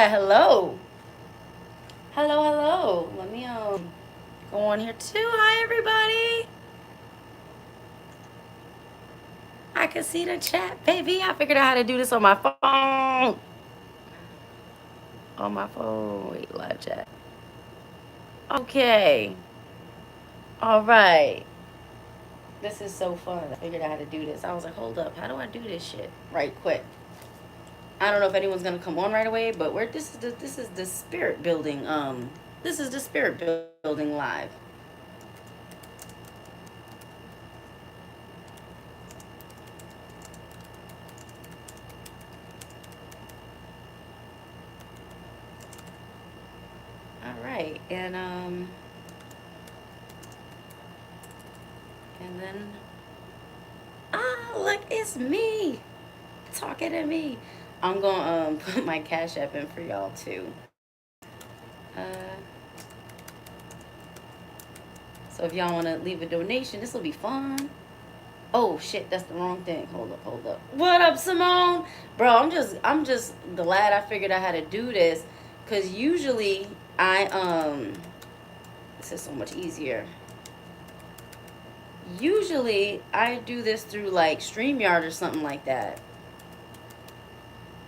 chat. Hello. Hello. Let me go on here too. Hi, everybody. I can see the chat, baby. I figured out how to do this on my phone. On my phone. Wait, live chat. Okay. All right. This is so fun. I figured out how to do this. I was like, hold up. How do I do this shit right quick? I don't know if anyone's gonna come on right away, but this is the spirit building. This is the spirit building live. All right, and then look, it's me talking to me. I'm gonna put my Cash App in for y'all too. So if y'all want to leave a donation, this will be fun. Oh shit, that's the wrong thing. Hold up. What up, Simone? Bro, I'm just glad I figured out how to do this, cause usually this is so much easier. Usually I do this through like StreamYard or something like that.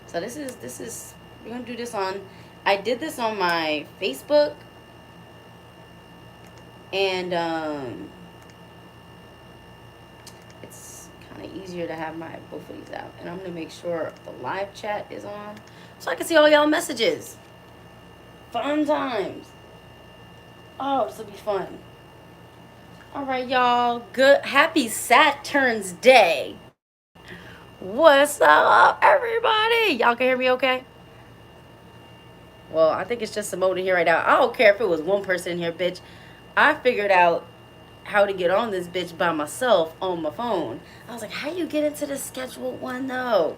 So this is we're gonna do this on. I did this on my Facebook, and it's kind of easier to have my both of these out. And I'm gonna make sure the live chat is on so I can see all y'all messages. Fun times. Oh, this will be fun. All right, y'all. Good. Happy Saturn's Day. What's up, everybody? Y'all can hear me okay? Well, I think it's just Simone in here right now. I don't care if it was one person in here, bitch. I figured out how to get on this bitch by myself on my phone. I was like, how you get into the scheduled one, though?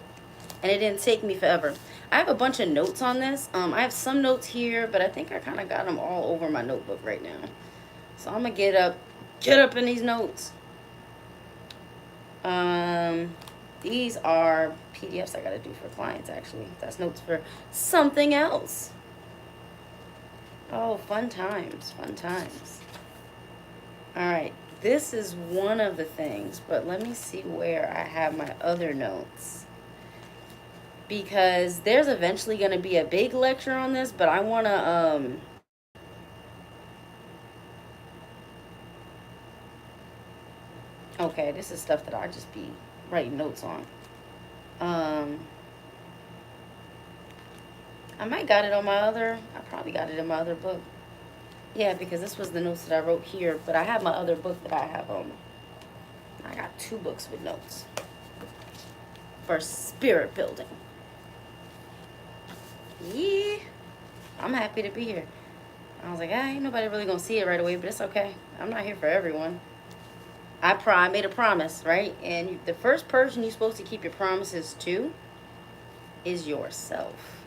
And it didn't take me forever. I have a bunch of notes on this. I have some notes here, but I think I kind of got them all over my notebook right now. So I'm going to get up in these notes. These are PDFs I got to do for clients, actually. That's notes for something else. Oh, fun times. All right. This is one of the things, but let me see where I have my other notes. Because there's eventually going to be a big lecture on this, but I want to... Okay, this is stuff that I just be writing notes on. I might got it on my other... I probably got it in my other book. Yeah, because this was the notes that I wrote here, but I have my other book that I have on. I got 2 books with notes for spirit building. Yeah, I'm happy to be here. I was like, ain't nobody really gonna see it right away, but it's okay. I'm not here for everyone. I made a promise, right? And the first person you're supposed to keep your promises to is yourself.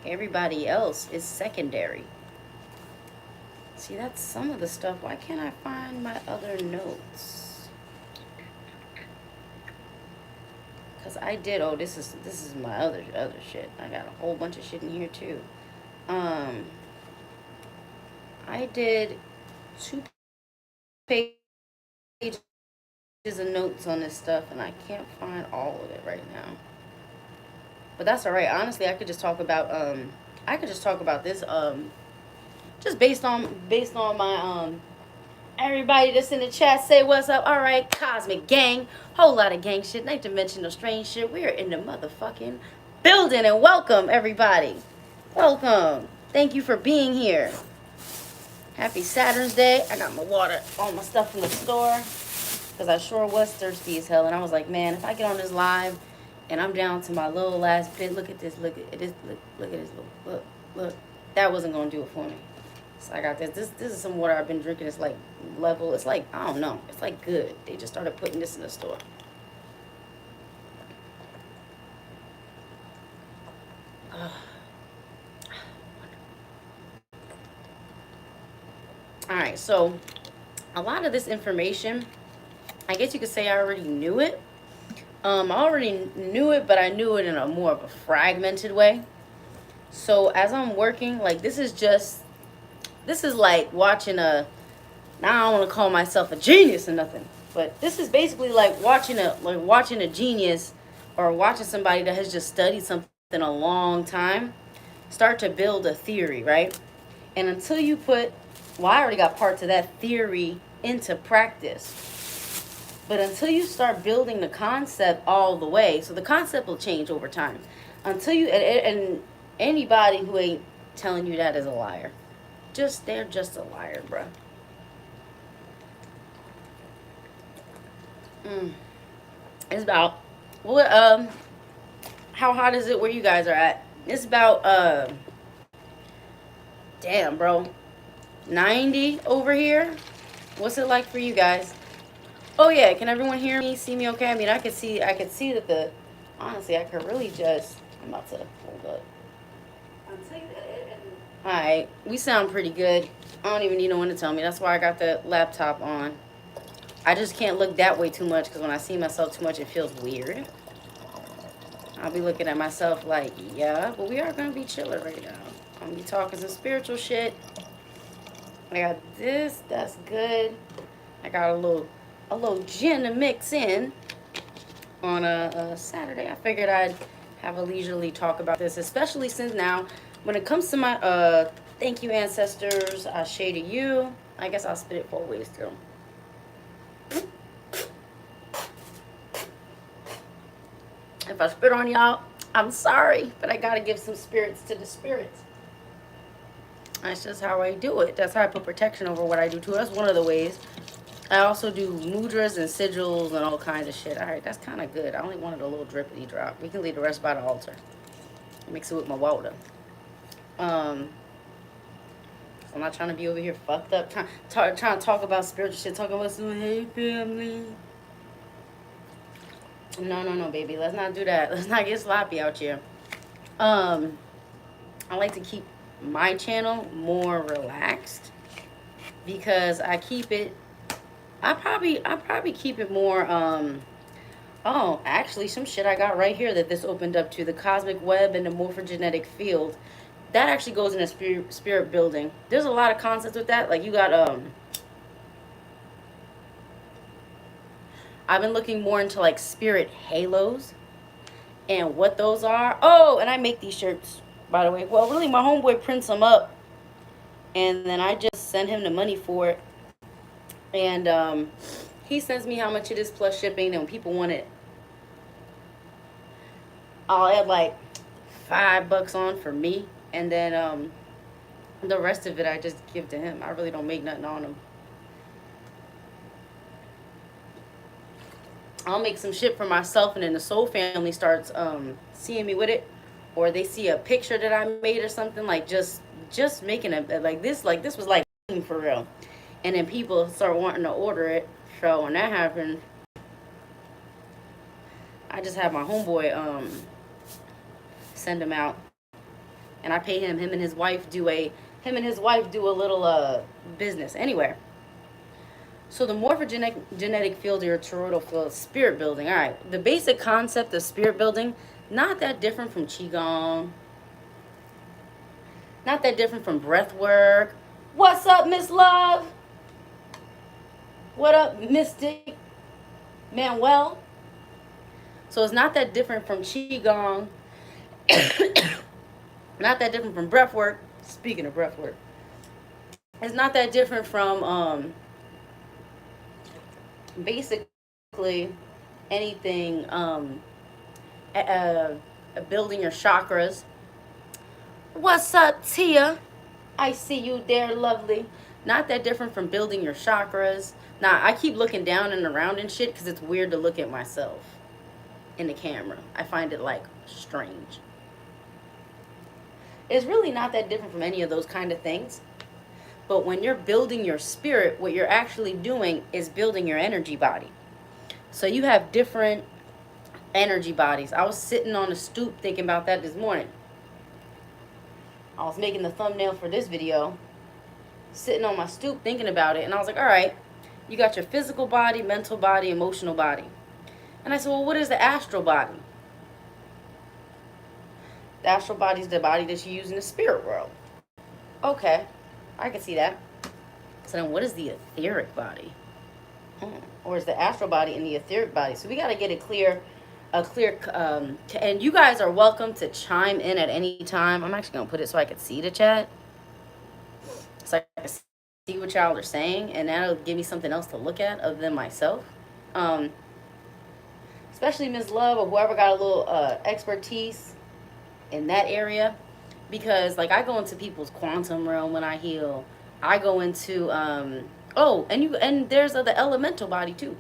Everybody else is secondary. See, that's some of the stuff. Why can't I find my other notes? Because I did. Oh, this is my other shit. I got a whole bunch of shit in here too. I did 2 pages of notes on this stuff, and I can't find all of it right now. But that's all right. Honestly, I could just talk about this just based on my everybody that's in the chat. Say what's up. All right, Cosmic Gang, whole lot of gang shit, not to mention no strange shit. We are in the motherfucking building, and welcome everybody. Welcome. Thank you for being here. Happy Saturn's Day. I got my water, all my stuff from the store, because I sure was thirsty as hell. And I was like, man, if I get on this live and I'm down to my little last bit, look at this, look at this, look. That wasn't going to do it for me. So I got this. This is some water I've been drinking. It's like level. It's like, I don't know. It's like good. They just started putting this in the store. All right, so a lot of this information, I guess you could say I already knew it. I already knew it, but I knew it in a more of a fragmented way. So as I'm working, like this is like watching a, now I don't want to call myself a genius or nothing, but this is basically like watching a genius, or watching somebody that has just studied something a long time start to build a theory, right? And until you put, well, I already got parts of that theory into practice, but until you start building the concept all the way, so the concept will change over time. Until you, and anybody who ain't telling you that is a liar. They're just a liar, bruh. It's about, what, how hot is it where you guys are at? It's about, damn, bro, 90 over here. What's it like for you guys? Oh yeah, can everyone hear me, see me okay? I mean, I could see that the, honestly, I could really just, I'm about to, hold up. Alright, we sound pretty good. I don't even need no one to tell me. That's why I got the laptop on. I just can't look that way too much, because when I see myself too much, it feels weird. I'll be looking at myself like, yeah, but we are going to be chilling right now. I'm going to be talking some spiritual shit. I got this. That's good. I got a little gin to mix in on a Saturday. I figured I'd have a leisurely talk about this, especially since now, when it comes to my thank you ancestors, I say to you, I guess I'll spit it 4 ways through. If I spit on y'all, I'm sorry, but I gotta give some spirits to the spirits. That's just how I do it. That's how I put protection over what I do too. That's one of the ways. I also do mudras and sigils and all kinds of shit. All right, that's kind of good. I only wanted a little drippity drop. We can leave the rest by the altar. Mix it with my water. I'm not trying to be over here fucked up, trying to talk about spiritual shit, talking about some, hey family. No, baby. Let's not do that. Let's not get sloppy out here. I like to keep my channel more relaxed because I keep it. I probably keep it more. Oh, actually, some shit I got right here that this opened up to, the cosmic web and the morphogenetic field. That actually goes in a spirit building. There's a lot of concepts with that. Like you got I've been looking more into like spirit halos and what those are. Oh, and I make these shirts, by the way. Well, really, my homeboy prints them up, and then I just send him the money for it. And he sends me how much it is plus shipping. And when people want it, I'll add like $5 on for me, and then the rest of it I just give to him. I really don't make nothing on them. I'll make some shit for myself, and then the soul family starts seeing me with it, or they see a picture that I made or something, like just making it like this was like for real, and then people start wanting to order it. So when that happens, I just have my homeboy send them out, and I pay him. Him and his wife do a little business anywhere. So the morphogenetic field or toroidal field, spirit building. All right, the basic concept of spirit building, not that different from qigong, not that different from breath work. What's up, Miss Love? What up, Mystic Manuel? So it's not that different from qigong, not that different from breath work. Speaking of breath work, it's not that different from basically anything building your chakras. What's up, Tia? I see you there, lovely. Not that different from building your chakras. Now, I keep looking down and around and shit because it's weird to look at myself in the camera. I find it like strange. It's really not that different from any of those kind of things. But when you're building your spirit, what you're actually doing is building your energy body. So you have different energy bodies. I was sitting on a stoop thinking about that this morning. I was making the thumbnail for this video, sitting on my stoop thinking about it. And I was like, all right, you got your physical body, mental body, emotional body. And I said, well, what is the astral body? The astral body is the body that you use in the spirit world. Okay, I can see that. So then what is the etheric body? Or is the astral body in the etheric body? So we got to get a clear, and you guys are welcome to chime in at any time. I'm actually going to put it so I can see the chat. So I can see what y'all are saying, and that'll give me something else to look at other than myself. Especially Ms. Love or whoever got a little expertise in that area, because like I go into people's quantum realm when I heal. I go into and there's the elemental body too,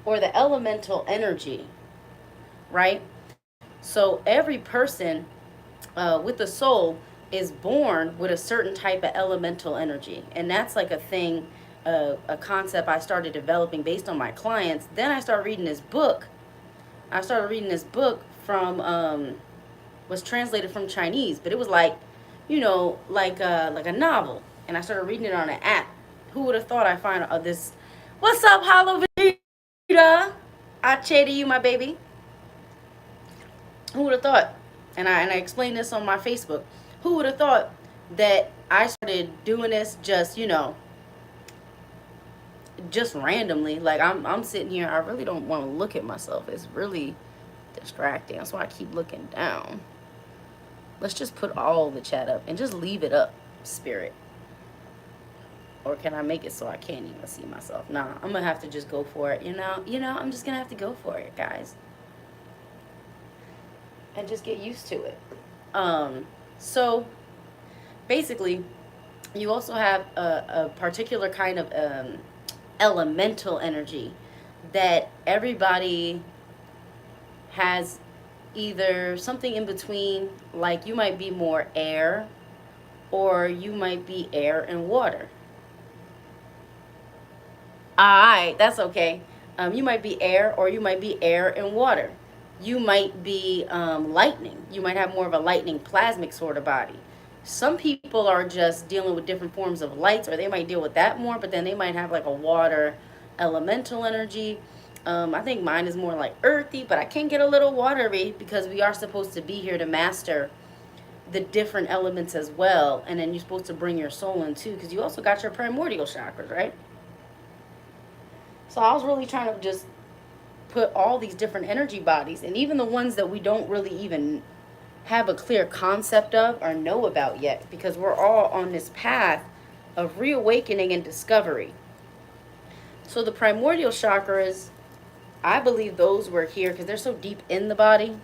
or the elemental energy, right? So every person with the soul is born with a certain type of elemental energy, and that's like a thing, a concept I started developing based on my clients. Then I started reading this book. From was translated from Chinese, but it was like, like a novel, and I started reading it on an app. Who would have thought I find this? What's up, Hollow Vita? I to you, my baby. Who would have thought? And I explained this on my Facebook. Who would have thought that I started doing this just randomly? Like I'm sitting here. I really don't want to look at myself. It's really distracting. That's why I keep looking down. Let's just put all the chat up and just leave it up, spirit. Or can I make it so I can't even see myself? Nah, I'm gonna have to just go for it. I'm just gonna have to go for it, guys, and just get used to it. So basically, you also have a particular kind of elemental energy that everybody has, either something in between, like you might be more air, or you might be air and water. Alright, that's okay. You might be air, or you might be air and water. You might be lightning. You might have more of a lightning plasmic sort of body. Some people are just dealing with different forms of lights, or they might deal with that more, but then they might have like a water elemental energy. I think mine is more like earthy, but I can get a little watery because we are supposed to be here to master the different elements as well. And then you're supposed to bring your soul in too, because you also got your primordial chakras, right? So I was really trying to just put all these different energy bodies, and even the ones that we don't really even have a clear concept of or know about yet, because we're all on this path of reawakening and discovery. So the primordial chakras, I believe those were here because they're so deep in the body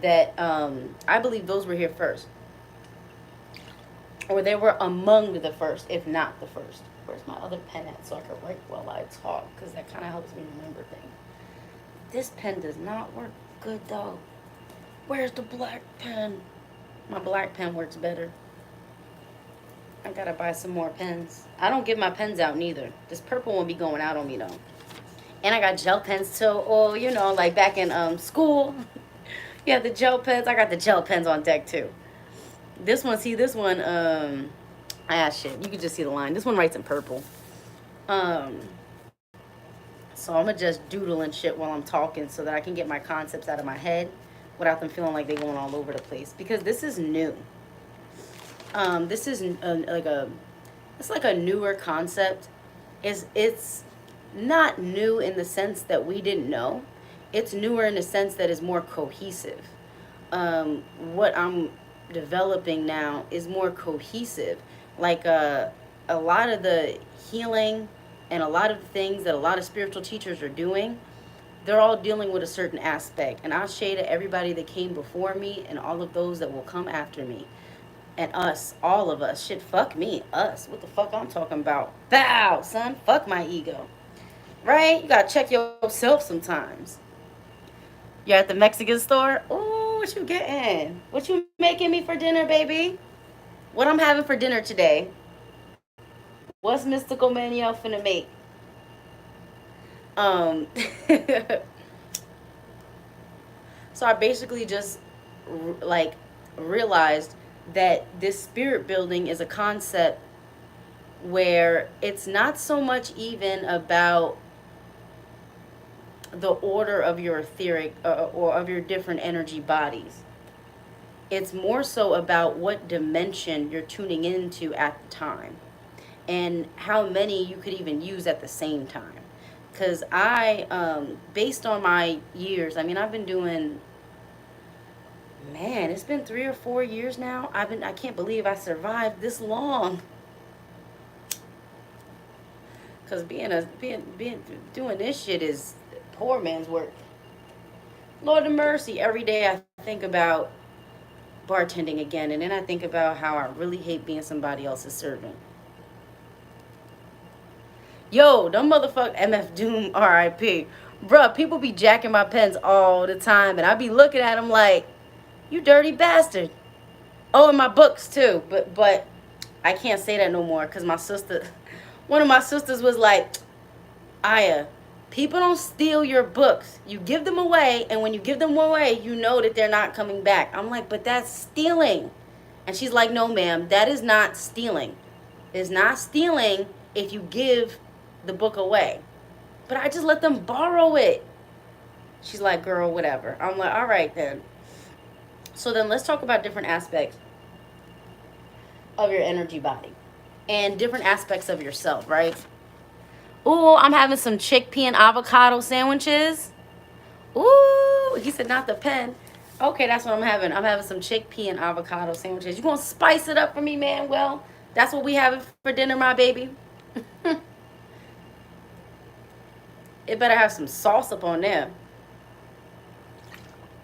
that I believe those were here first, or they were among the first, if not the first. Where's my other pen at so I can write while I talk, because that kind of helps me remember things. This pen does not work good though. Where's the black pen? My black pen works better. I gotta buy some more pens. I don't give my pens out neither. This purple one be going out on me though. And I got gel pens too. Or, like back in school. You have the gel pens. I got the gel pens on deck too. This one, shit. You can just see the line. This one writes in purple. So I'm gonna just doodle and shit while I'm talking so that I can get my concepts out of my head without them feeling like they're going all over the place. Because this is new. This is like a newer concept. It's not new in the sense that we didn't know. It's newer in the sense that it's more cohesive. What I'm developing now is more cohesive. Like a lot of the healing and a lot of the things that a lot of spiritual teachers are doing, they're all dealing with a certain aspect. And I'll say to everybody that came before me and all of those that will come after me, and us, all of us, shit, fuck me, us, what the fuck I'm talking about? Bow, son, fuck my ego. Right? You gotta check yourself sometimes. You're at the Mexican store? Ooh, what you getting? What you making me for dinner, baby? What I'm having for dinner today? What's Mystical Maniel finna make? So I basically just realized that this spirit building is a concept where it's not so much even about the order of your etheric or of your different energy bodies. It's more so about what dimension you're tuning into at the time and how many you could even use at the same time. Because based on my years, I mean, I've been doing, man, it's been 3 or 4 years now. I can't believe I survived this long. Because doing this shit is poor man's work. Lord of mercy, every day I think about bartending again, and then I think about how I really hate being somebody else's servant. Yo, them motherfucker MF Doom RIP. Bruh, people be jacking my pens all the time, and I be looking at them like, you dirty bastard. Oh, and my books too, but I can't say that no more because my sister, one of my sisters was like, Aya, people don't steal your books. You give them away, and when you give them away, you know that they're not coming back. I'm like, but that's stealing. And she's like, no, ma'am, that is not stealing. It's not stealing if you give the book away. But I just let them borrow it. She's like, girl, whatever. I'm like, all right then. So then let's talk about different aspects of your energy body and different aspects of yourself, right? Ooh, I'm having some chickpea and avocado sandwiches. Ooh, he said not the pen. Okay, that's what I'm having. I'm having some chickpea and avocado sandwiches. You gonna spice it up for me, man? Well, that's what we having for dinner, my baby. It better have some sauce up on there.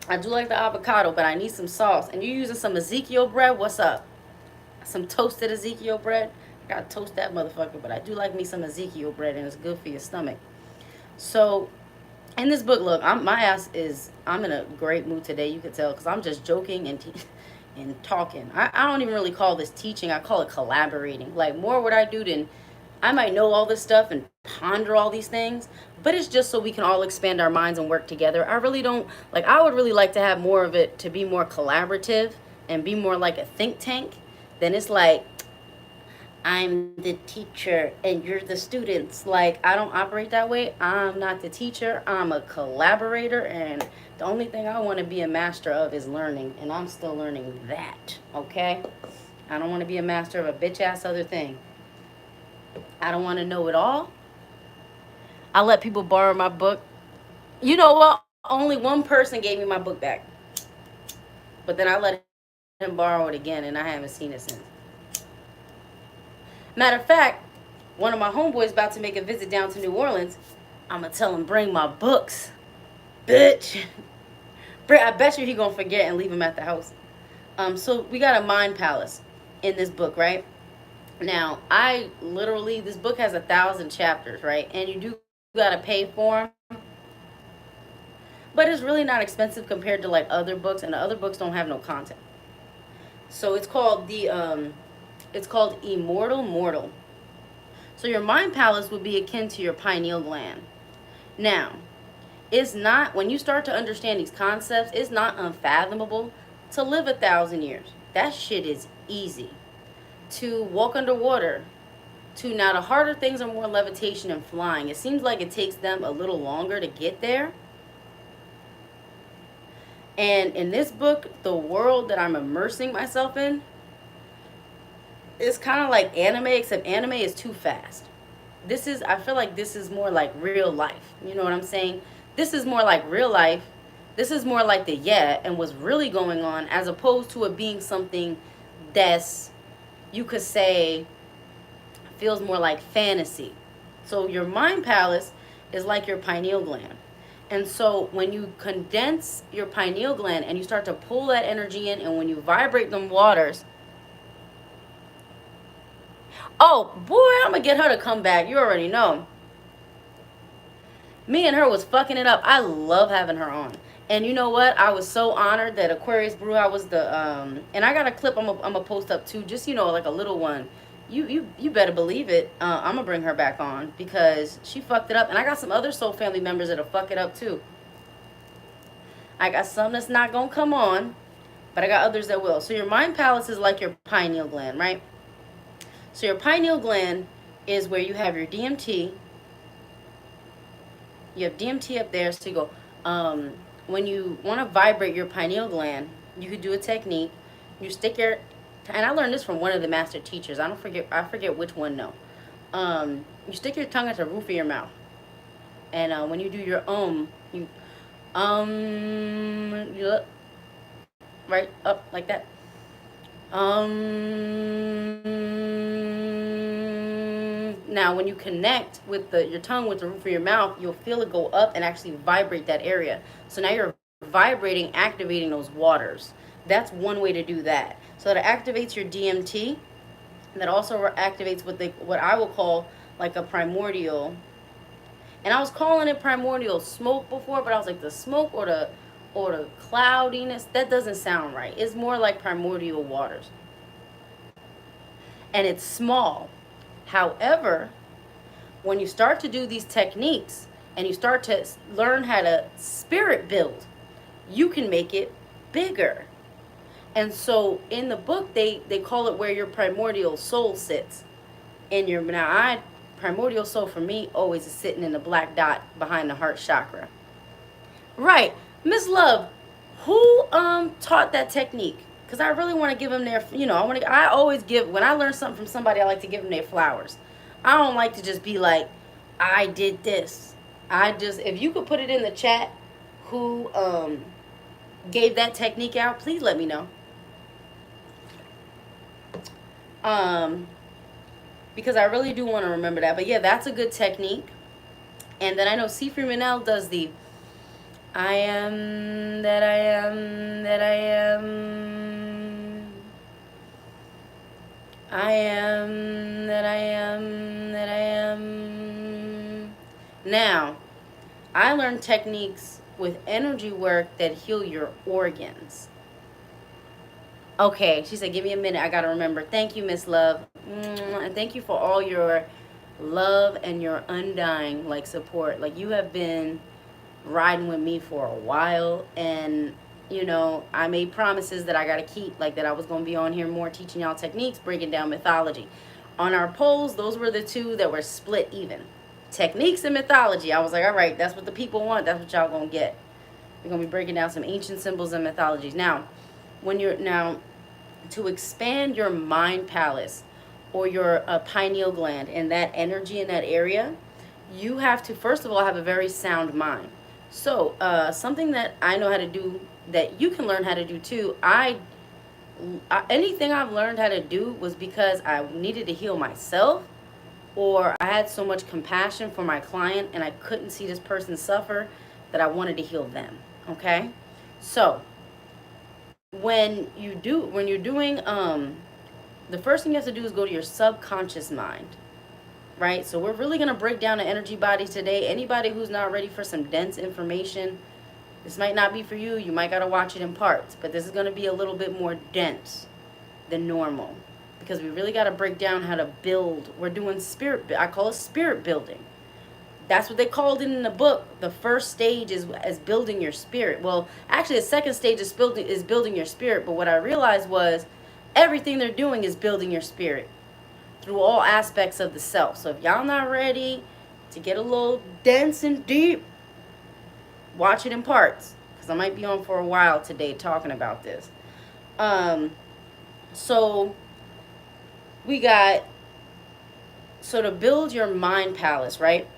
I do like the avocado, but I need some sauce. And you using some Ezekiel bread? What's up? Some toasted Ezekiel bread? I gotta toast that motherfucker, but I do like me some Ezekiel bread, and it's good for your stomach. So, in this book, look, I'm in a great mood today. You can tell because I'm just joking and talking. I don't even really call this teaching. I call it collaborating. Like, more what I do than I might know all this stuff and ponder all these things, but it's just so we can all expand our minds and work together. I really don't, like, I would really like to have more of it to be more collaborative and be more like a think tank. Then it's like, I'm the teacher and you're the students. Like, I don't operate that way. I'm not the teacher. I'm a collaborator, and the only thing I want to be a master of is learning, and I'm still learning that, okay? I don't want to be a master of a bitch-ass other thing. I don't want to know it all. I let people borrow my book. You know what? Only one person gave me my book back. But then I let him borrow it again, and I haven't seen it since. Matter of fact, one of my homeboys about to make a visit down to New Orleans. I'm going to tell him, bring my books. Bitch. I bet you he going to forget and leave them at the house. So we got a mind palace in this book, right? Now, this book has 1,000 chapters, right? And you got to pay for them. But it's really not expensive compared to like other books, and the other books don't have no content. So it's called Immortal Mortal. So your mind palace would be akin to your pineal gland. Now, it's not, when you start to understand these concepts, it's not unfathomable to live 1,000 years. That shit is easy. To walk underwater, to now the harder things are more levitation and flying. It seems like it takes them a little longer to get there. And in this book, the world that I'm immersing myself in is kind of like anime, except anime is too fast. I feel like this is more like real life. You know what I'm saying? This is more like real life. This is more like and what's really going on, as opposed to it being something that's, you could say, feels more like fantasy. So your mind palace is like your pineal gland. And so when you condense your pineal gland and you start to pull that energy in, and when you vibrate them waters, oh boy, I'm gonna get her to come back. You already know. Me and her was fucking it up. I love having her on. And you know what? I was so honored that Aquarius Brew, I was the, and I got a clip I'm gonna post up too, just, like a little one. You better believe it. I'm gonna bring her back on because she fucked it up. And I got some other Soul Family members that'll fuck it up too. I got some that's not gonna come on, but I got others that will. So your mind palace is like your pineal gland, right? So your pineal gland is where you have your DMT, You have DMT up there, so you go. When you want to vibrate your pineal gland, you could do a technique. You stick your, and I learned this from one of the master teachers. I forget which one. No. You stick your tongue at the roof of your mouth, and when you do your you you look right up like that. Now when you connect with your tongue with the roof of your mouth, you'll feel it go up and actually vibrate that area. So now you're vibrating, activating those waters. That's one way to do that. So that activates your DMT. That also activates what I will call like a primordial. And I was calling it primordial smoke before, but I was like, the smoke or the cloudiness, that doesn't sound right. It's more like primordial waters. And it's small. However, when you start to do these techniques and you start to learn how to spirit build, you can make it bigger. And so in the book, they call it where your primordial soul sits. In your, primordial soul for me always is sitting in the black dot behind the heart chakra. Right. Miss Love, who taught that technique? Because I really want to give them their, I always give, when I learn something from somebody, I like to give them their flowers. I don't like to just be like, I did this. If you could put it in the chat who gave that technique out, please let me know. Because I really do want to remember that. But yeah, that's a good technique. And then I know C. Freemanel does the I am that I am that I am. I am that I am that I am. Now, I learned techniques with energy work that heal your organs. Okay, she said, give me a minute. I got to remember. Thank you, Miss Love. And thank you for all your love and your undying, support. You have been riding with me for a while. And, I made promises that I got to keep, that I was going to be on here more teaching y'all techniques, breaking down mythology. On our polls, those were the two that were split even. Techniques and mythology. I was like, all right, that's what the people want. That's what y'all going to get. We're going to be breaking down some ancient symbols and mythologies. Now, to expand your mind palace or your pineal gland and that energy in that area, you have to, first of all, have a very sound mind. So something that I know how to do that you can learn how to do too, anything I've learned how to do was because I needed to heal myself, or I had so much compassion for my client and I couldn't see this person suffer that I wanted to heal them. Okay? So when you're doing the first thing you have to do is go to your subconscious mind, right? So we're really going to break down the energy body today. Anybody who's not ready for some dense information, this might not be for you. You might got to watch it in parts, but this is going to be a little bit more dense than normal because we really got to break down how to build. We're doing I call it spirit building. That's what they called it in the book. The first stage is building your spirit. Well, actually, the second stage is building your spirit. But what I realized was everything they're doing is building your spirit through all aspects of the self. So if y'all not ready to get a little dense and deep, watch it in parts. Because I might be on for a while today talking about this. So to build your mind palace, right?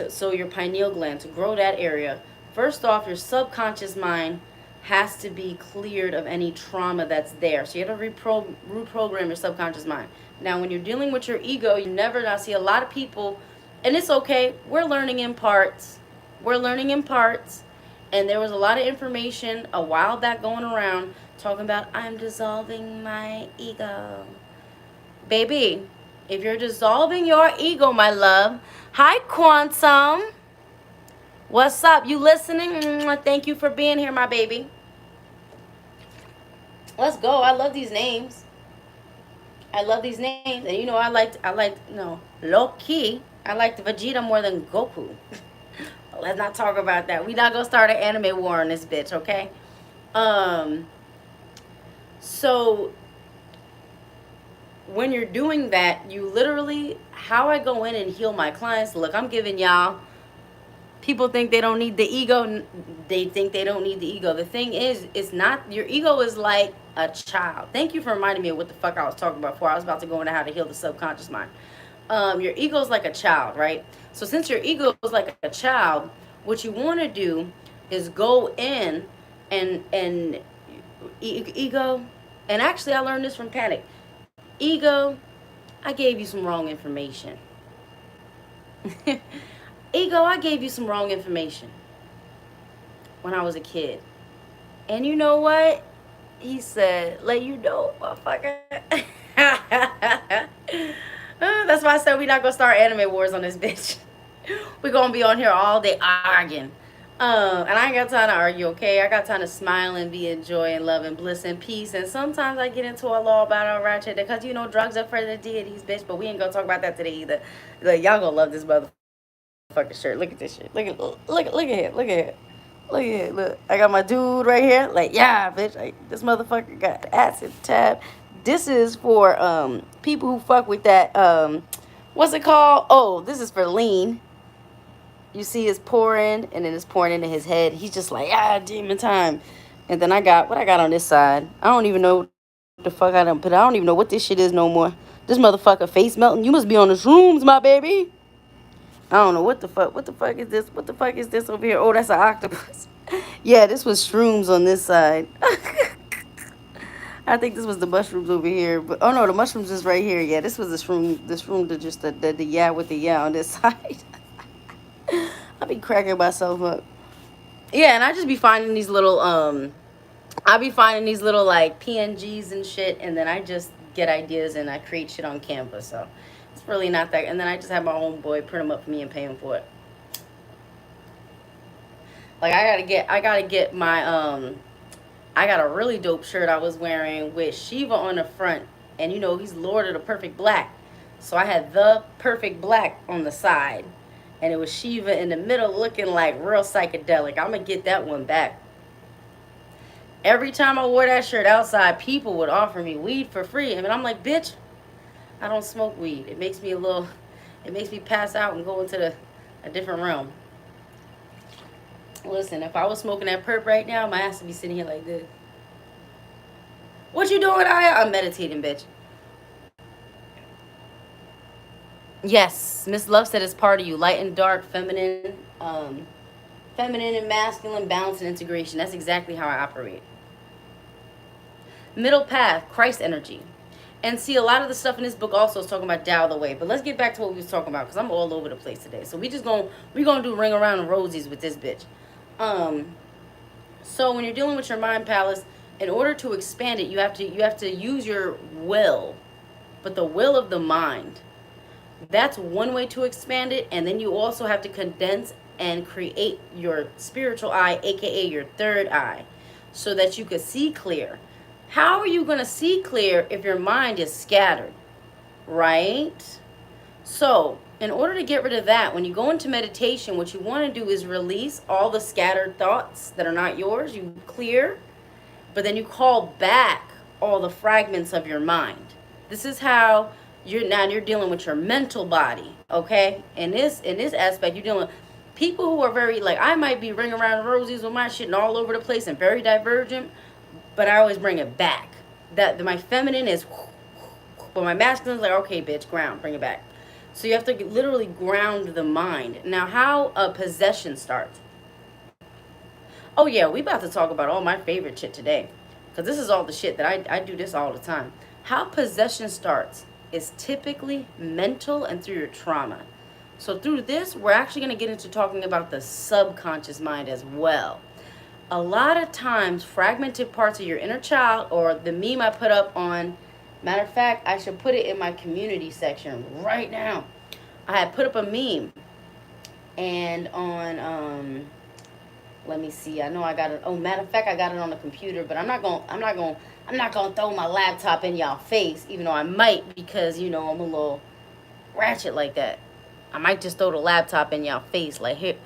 So your pineal gland, to grow that area, first off, your subconscious mind has to be cleared of any trauma that's there. So you have to reprogram your subconscious mind. Now, when you're dealing with your ego, I see a lot of people, and it's okay, we're learning in parts. And there was a lot of information a while back going around talking about, I'm dissolving my ego. Baby, if you're dissolving your ego, my love, hi, Quantum. What's up? You listening? Thank you for being here, my baby. Let's go. I love these names. And low key, I liked Vegeta more than Goku. Let's not talk about that. We're not going to start an anime war on this bitch, okay? So when you're doing that, you literally, how I go in and heal my clients, look, I'm giving y'all People think they don't need the ego. They think they don't need the ego. The thing is, it's not, your ego is like a child. Thank you for reminding me of what the fuck I was talking about before. I was about to go into how to heal the subconscious mind. Your ego is like a child, right? So since your ego is like a child, what you want to do is go in and ego. And actually, I learned this from Panic. Ego, I gave you some wrong information. Ego, I gave you some wrong information when I was a kid. And you know what? He said, let you know, motherfucker. That's why I said we're not going to start anime wars on this bitch. We're going to be on here all day arguing. And I ain't got time to argue, okay? I got time to smile and be in joy and love and bliss and peace. And sometimes I get into a law battle ratchet because, you know, drugs are for the deities, bitch. But we ain't going to talk about that today either. Like, y'all going to love this motherfucker. Fucking shirt. Look at this shit. Look at it. Look at it. Look at it. Look at it. Look. I got my dude right here. Like, yeah, bitch. Like, this motherfucker got acid tab. This is for people who fuck with that what's it called? Oh, this is for lean. You see it's pouring and then it's pouring into his head. He's just like, demon time. And then I got what I got on this side. I don't even know what the fuck I done put. I don't even know what this shit is no more. This motherfucker face melting. You must be on the shrooms, my baby. I don't know what the fuck. What the fuck is this? What the fuck is this over here? Oh, that's an octopus. Yeah, this was shrooms on this side. I think this was the mushrooms over here. But oh no, the mushrooms is right here. Yeah, this was the shroom. The shroom to just the yeah with the yeah on this side. I be cracking myself up. Yeah, and I just be finding these little I be finding these little like PNGs and shit, and then I just get ideas and I create shit on Canva. So it's really not that. And then I just have my homeboy print them up for me and pay him for it. Like I gotta get my I got a really dope shirt I was wearing with Shiva on the front, and you know he's Lord of the Perfect Black. So I had the Perfect Black on the side, and it was Shiva in the middle looking like real psychedelic. I'm gonna get that one back. Every time I wore that shirt outside, people would offer me weed for free. And I'm like, bitch, I don't smoke weed. It makes me pass out and go into a different realm. Listen, if I was smoking that perp right now, my ass would be sitting here like this. What you doing, Aya? I'm meditating, bitch. Yes, Miss Love said it's part of you. Light and dark, feminine and masculine, balance and integration. That's exactly how I operate. Middle path, Christ energy. And see, a lot of the stuff in this book also is talking about Tao the way. But let's get back to what we was talking about, because I'm all over the place today. So we gonna do ring around the rosies with this bitch. So when you're dealing with your mind palace, in order to expand it, you have to use your will, but the will of the mind. That's one way to expand it, and then you also have to condense and create your spiritual eye, aka your third eye, so that you could see clear. How are you going to see clear if your mind is scattered, right? So in order to get rid of that, when you go into meditation, what you want to do is release all the scattered thoughts that are not yours. You clear, but then you call back all the fragments of your mind. This is how you're dealing with your mental body, okay? In this aspect, you're dealing with people who are very, like, I might be ringing around the rosies with my shit and all over the place and very divergent, but I always bring it back. My feminine is, but my masculine is like, okay, bitch, ground, bring it back. So you have to literally ground the mind. Now, how a possession starts. Oh yeah, we about to talk about all my favorite shit today, because this is all the shit that I do this all the time. How possession starts is typically mental and through your trauma. So through this, we're actually going to get into talking about the subconscious mind as well. A lot of times, fragmented parts of your inner child, or the meme I put up on, matter of fact, I should put it in my community section right now. I had put up a meme, and on let me see. I know I got it. Oh, matter of fact, I got it on the computer, but I'm not gonna throw my laptop in y'all face, even though I might, because you know I'm a little ratchet like that. I might just throw the laptop in y'all face, like here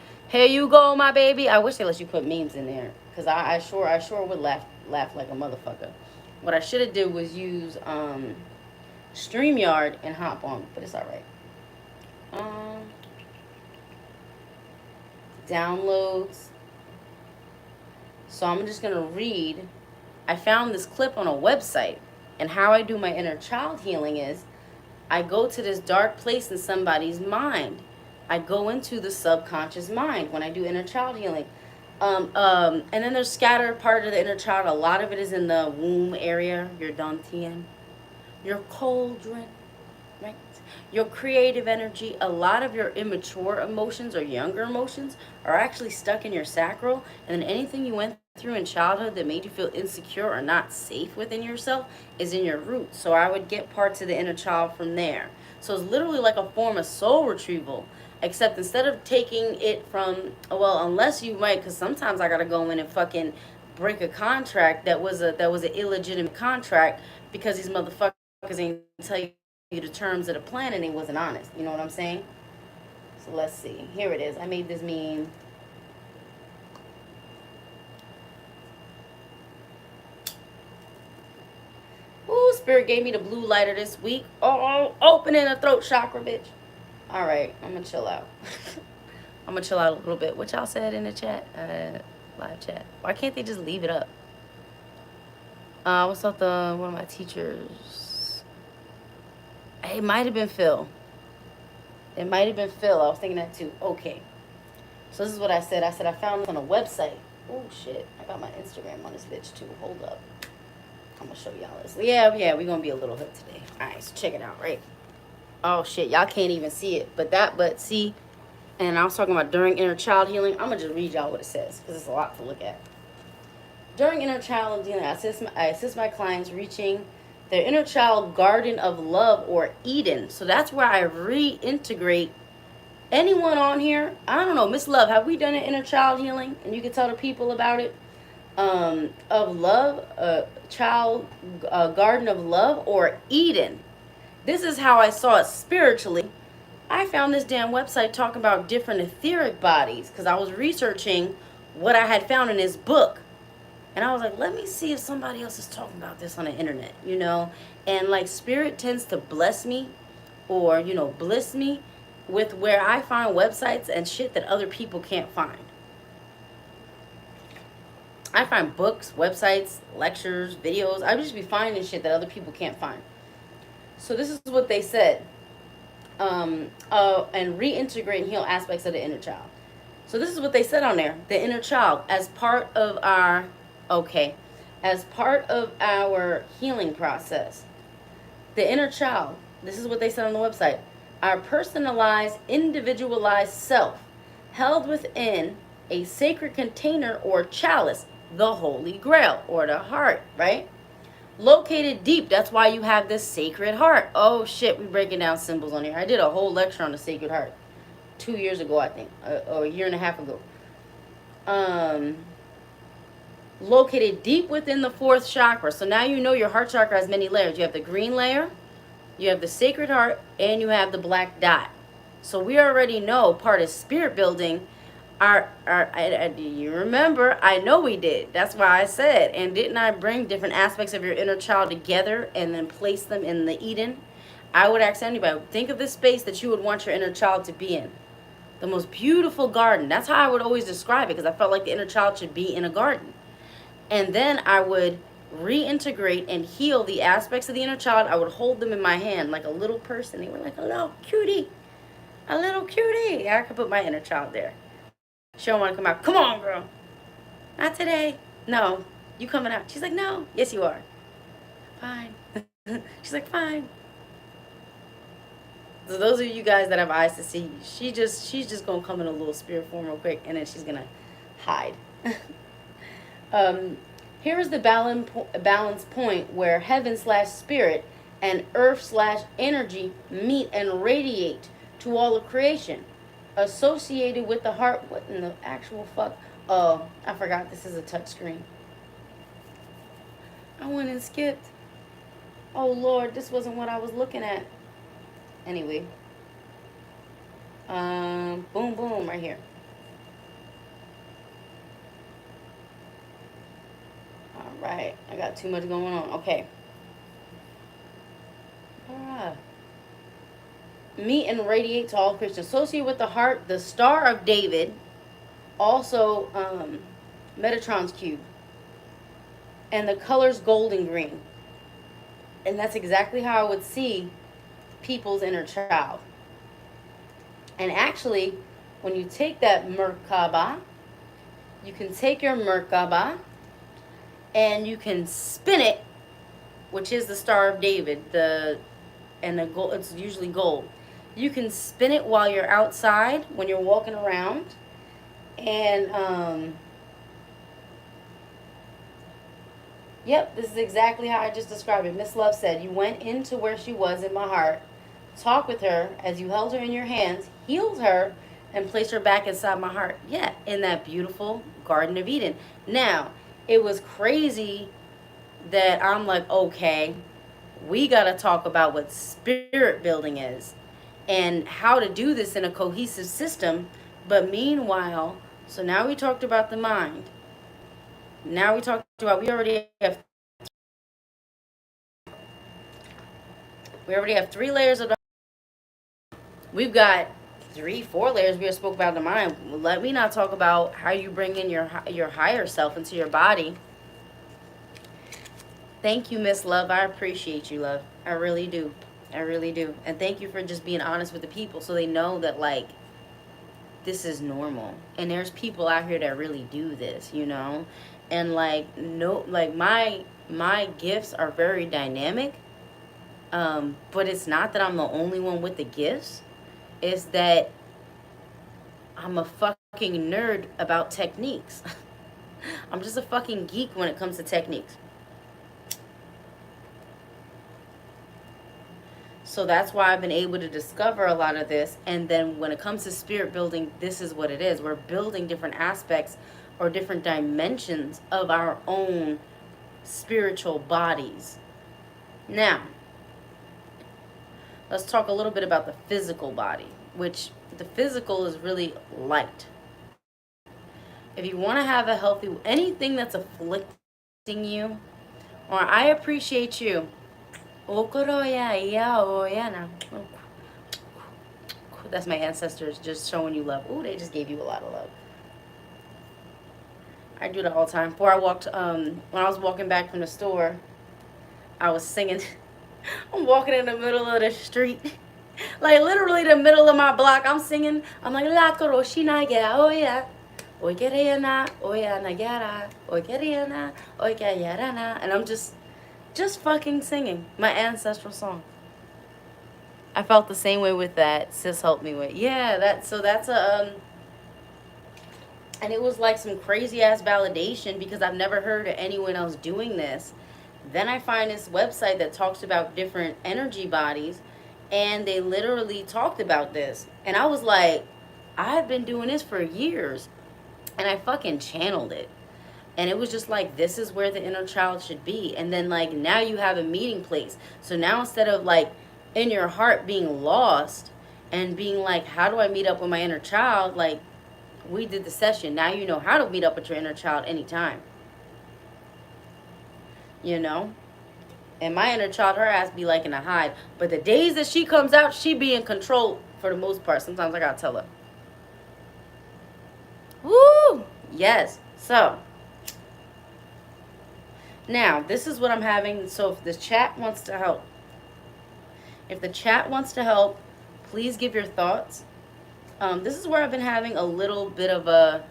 you go, my baby. I wish they let you put memes in there, because I sure would laugh like a motherfucker. What I should have did was use StreamYard and hop on, but it's all right. downloads. So I'm just going to read. I found this clip on a website. And how I do my inner child healing is I go to this dark place in somebody's mind. I go into the subconscious mind when I do inner child healing. And then there's scattered part of the inner child. A lot of it is in the womb area, your dantian, your cauldron, right? Your creative energy. A lot of your immature emotions or younger emotions are actually stuck in your sacral. And then anything you went through in childhood that made you feel insecure or not safe within yourself is in your root. So I would get parts of the inner child from there. So it's literally like a form of soul retrieval, except instead of taking it from, well, unless you might, because sometimes I gotta go in and fucking break a contract that was an illegitimate contract because these motherfuckers ain't tell you the terms of the plan and they wasn't honest. You know what I'm saying? So let's see. Here it is. I made this meme. Ooh, Spirit gave me the blue lighter this week. Oh, opening the throat chakra, bitch. All right, I'm gonna chill out. I'm gonna chill out a little bit. What y'all said in the chat, live chat? Why can't they just leave it up? What's up, one of my teachers? It might have been Phil. It might have been Phil. I was thinking that too. Okay. So this is what I said. I said I found this on a website. Oh shit! I got my Instagram on this bitch too. Hold up. I'm gonna show y'all this. Yeah, we're gonna be a little hood today. All right, so check it out, right? Oh shit, y'all can't even see it, but see, and I was talking about during inner child healing. I'm gonna just read y'all what it says because it's a lot to look at. During inner child healing, I assist my clients reaching their inner child garden of love or Eden. So that's where I reintegrate anyone on here. I don't know, Miss Love, have we done an inner child healing? And you can tell the people about it. Of love, child garden of love or Eden. This is how I saw it spiritually. I found this damn website talking about different etheric bodies because I was researching what I had found in this book. And I was like, let me see if somebody else is talking about this on the internet, you know? And like spirit tends to bless me or, you know, bliss me with where I find websites and shit that other people can't find. I find books, websites, lectures, videos. I would just be finding shit that other people can't find. So this is what they said. And reintegrate and heal aspects of the inner child. So this is what they said on there. The inner child as part of our, as part of our healing process. The inner child, this is what they said on the website. Our personalized, individualized self held within a sacred container or chalice, the Holy Grail or the heart, right? Located deep. That's why you have this sacred heart. Oh shit, we're breaking down symbols on here. I did a whole lecture on the sacred heart 2 years ago, I think, or a year and a half ago. Located deep within the fourth chakra. So now you know your heart chakra has many layers. You have the green layer, you have the sacred heart, and you have the black dot. So we already know part of spirit building. You remember? I know we did. That's why I said, and didn't I bring different aspects of your inner child together and then place them in the Eden? I would ask anybody, think of the space that you would want your inner child to be in. The most beautiful garden. That's how I would always describe it because I felt like the inner child should be in a garden. And then I would reintegrate and heal the aspects of the inner child. I would hold them in my hand like a little person. They were like a little cutie. A little cutie. I could put my inner child there. She don't want to come out. Come on, girl. Not today. No. You coming out. She's like, no. Yes, you are. Fine. She's like, fine. So those of you guys that have eyes to see, she's just going to come in a little spirit form real quick, and then she's going to hide. Here is the balance point where heaven/spirit and earth/energy meet and radiate to all of creation. Associated with the heart. What in the actual fuck? Oh, I forgot this is a touch screen. I went and skipped. Oh Lord, this wasn't what I was looking at. Anyway. Boom, boom, right here. Alright, I got too much going on. Okay. Alright. Meet and radiate to all Christians. Associated with the heart, the Star of David. Also, Metatron's cube. And the color's golden green. And that's exactly how I would see people's inner child. And actually, when you take that Merkaba, you can take your Merkaba and you can spin it, which is the Star of David, and the gold, it's usually gold. You can spin it while you're outside, when you're walking around, and yep, this is exactly how I just described it. Miss Love said, you went into where she was in my heart, talked with her as you held her in your hands, healed her, and placed her back inside my heart. Yeah, in that beautiful Garden of Eden. Now, it was crazy that I'm like, okay, we got to talk about what spirit building is and how to do this in a cohesive system. But meanwhile, so now we talked about the mind. Now we talked about, we already have 3 layers of the, we've got 3-4 layers we spoke about the mind. Let me not talk about how you bring in your higher self into your body. Thank you, Miss Love. I appreciate you, love. I really do. I really do. And thank you for just being honest with the people so they know that, like, this is normal. And there's people out here that really do this, you know? And, like, no, like, my gifts are very dynamic. But it's not that I'm the only one with the gifts. It's that I'm a fucking nerd about techniques. I'm just a fucking geek when it comes to techniques. So that's why I've been able to discover a lot of this. And then when it comes to spirit building, this is what it is. We're building different aspects or different dimensions of our own spiritual bodies. Now, let's talk a little bit about the physical body, which the physical is really light. If you want to have a healthy, anything that's afflicting you, or I appreciate you. That's my ancestors just showing you love. Ooh, they just gave you a lot of love. I do that all the time. Before I walked, when I was walking back from the store, I was singing. I'm walking in the middle of the street. Like literally the middle of my block. I'm singing. I'm like, La Koroshina, yeah, oh yeah. Oy Keriana, Oyana Yara, Oy Keriana, Oy Yarana. And I'm just fucking singing my ancestral song. I felt the same way with that. Sis helped me with. Yeah, that's a and it was like some crazy ass validation because I've never heard of anyone else doing this. Then I find this website that talks about different energy bodies, and they literally talked about this. And I was like, I've been doing this for years, and I fucking channeled it. And it was just like, this is where the inner child should be. And then, like, now you have a meeting place. So now instead of, like, in your heart being lost and being like, how do I meet up with my inner child? Like, we did the session. Now you know how to meet up with your inner child anytime. You know? And my inner child, her ass be liking to hide. But the days that she comes out, she be in control for the most part. Sometimes I gotta tell her. Woo! Yes. So, now, this is what I'm having. So if the chat wants to help, please give your thoughts. This is where I've been having a little bit of a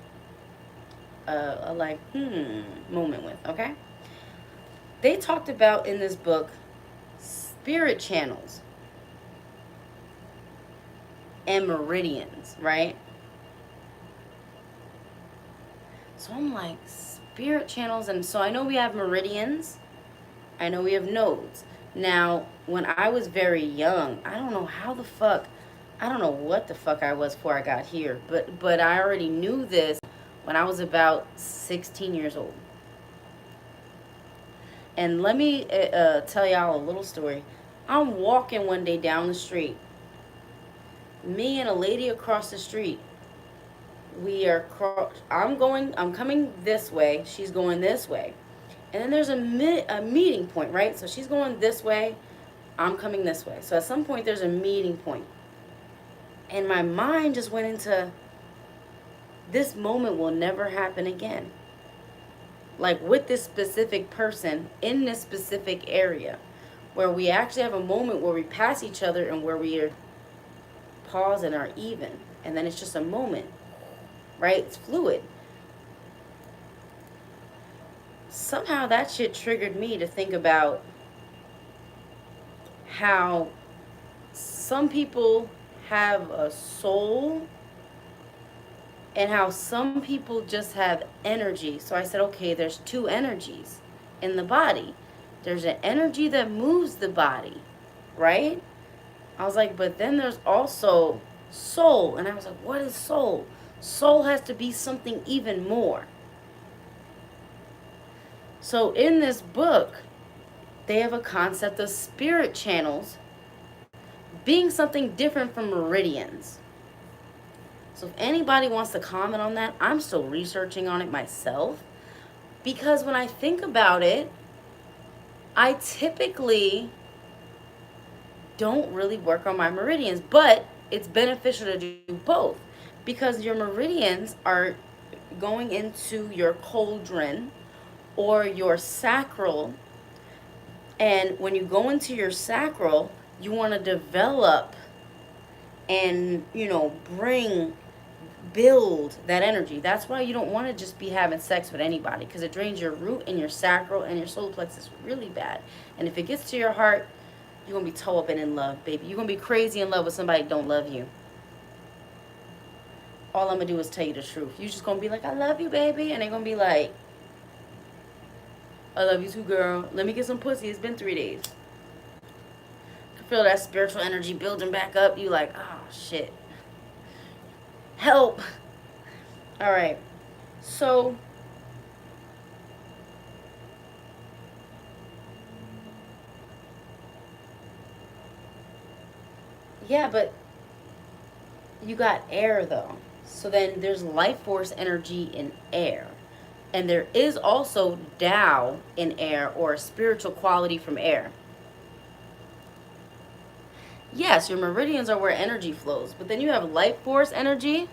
moment with, okay? They talked about in this book spirit channels and meridians, right? So I'm like, spirit channels, and so I know we have meridians, I know we have nodes. Now, when I was very young, I don't know what the fuck I was before I got here, but I already knew this when I was about 16 years old. And let me tell y'all a little story. I'm walking one day down the street. Me and a lady across the street. I'm coming this way. She's going this way. And then there's a meeting point, right? So she's going this way. I'm coming this way. So at some point there's a meeting point. And my mind just went into, this moment will never happen again. Like with this specific person in this specific area, where we actually have a moment where we pass each other and where we are pause and are even. And then it's just a moment, right? It's fluid. Somehow that shit triggered me to think about how some people have a soul and how some people just have energy. So I said, okay, there's two energies in the body. There's an energy that moves the body, right? I was like, but then there's also soul. And I was like, what is soul? Soul has to be something even more. So in this book, they have a concept of spirit channels being something different from meridians. So if anybody wants to comment on that, I'm still researching on it myself. Because when I think about it, I typically don't really work on my meridians. But it's beneficial to do both. Because your meridians are going into your cauldron or your sacral. And when you go into your sacral, you want to develop and, build that energy. That's why you don't want to just be having sex with anybody, because it drains your root and your sacral and your solar plexus really bad. And if it gets to your heart, you're going to be toe up and in love, baby. You're going to be crazy in love with somebody that don't love you. All I'm going to do is tell you the truth. You're just going to be like, I love you, baby. And they're going to be like, I love you too, girl. Let me get some pussy. It's been 3 days. You feel that spiritual energy building back up. You like, oh, shit. Help. All right. So, yeah, but you got air, though. So then there's life force energy in air. And there is also Tao in air, or a spiritual quality from air. Yes, your meridians are where energy flows. But then you have life force energy.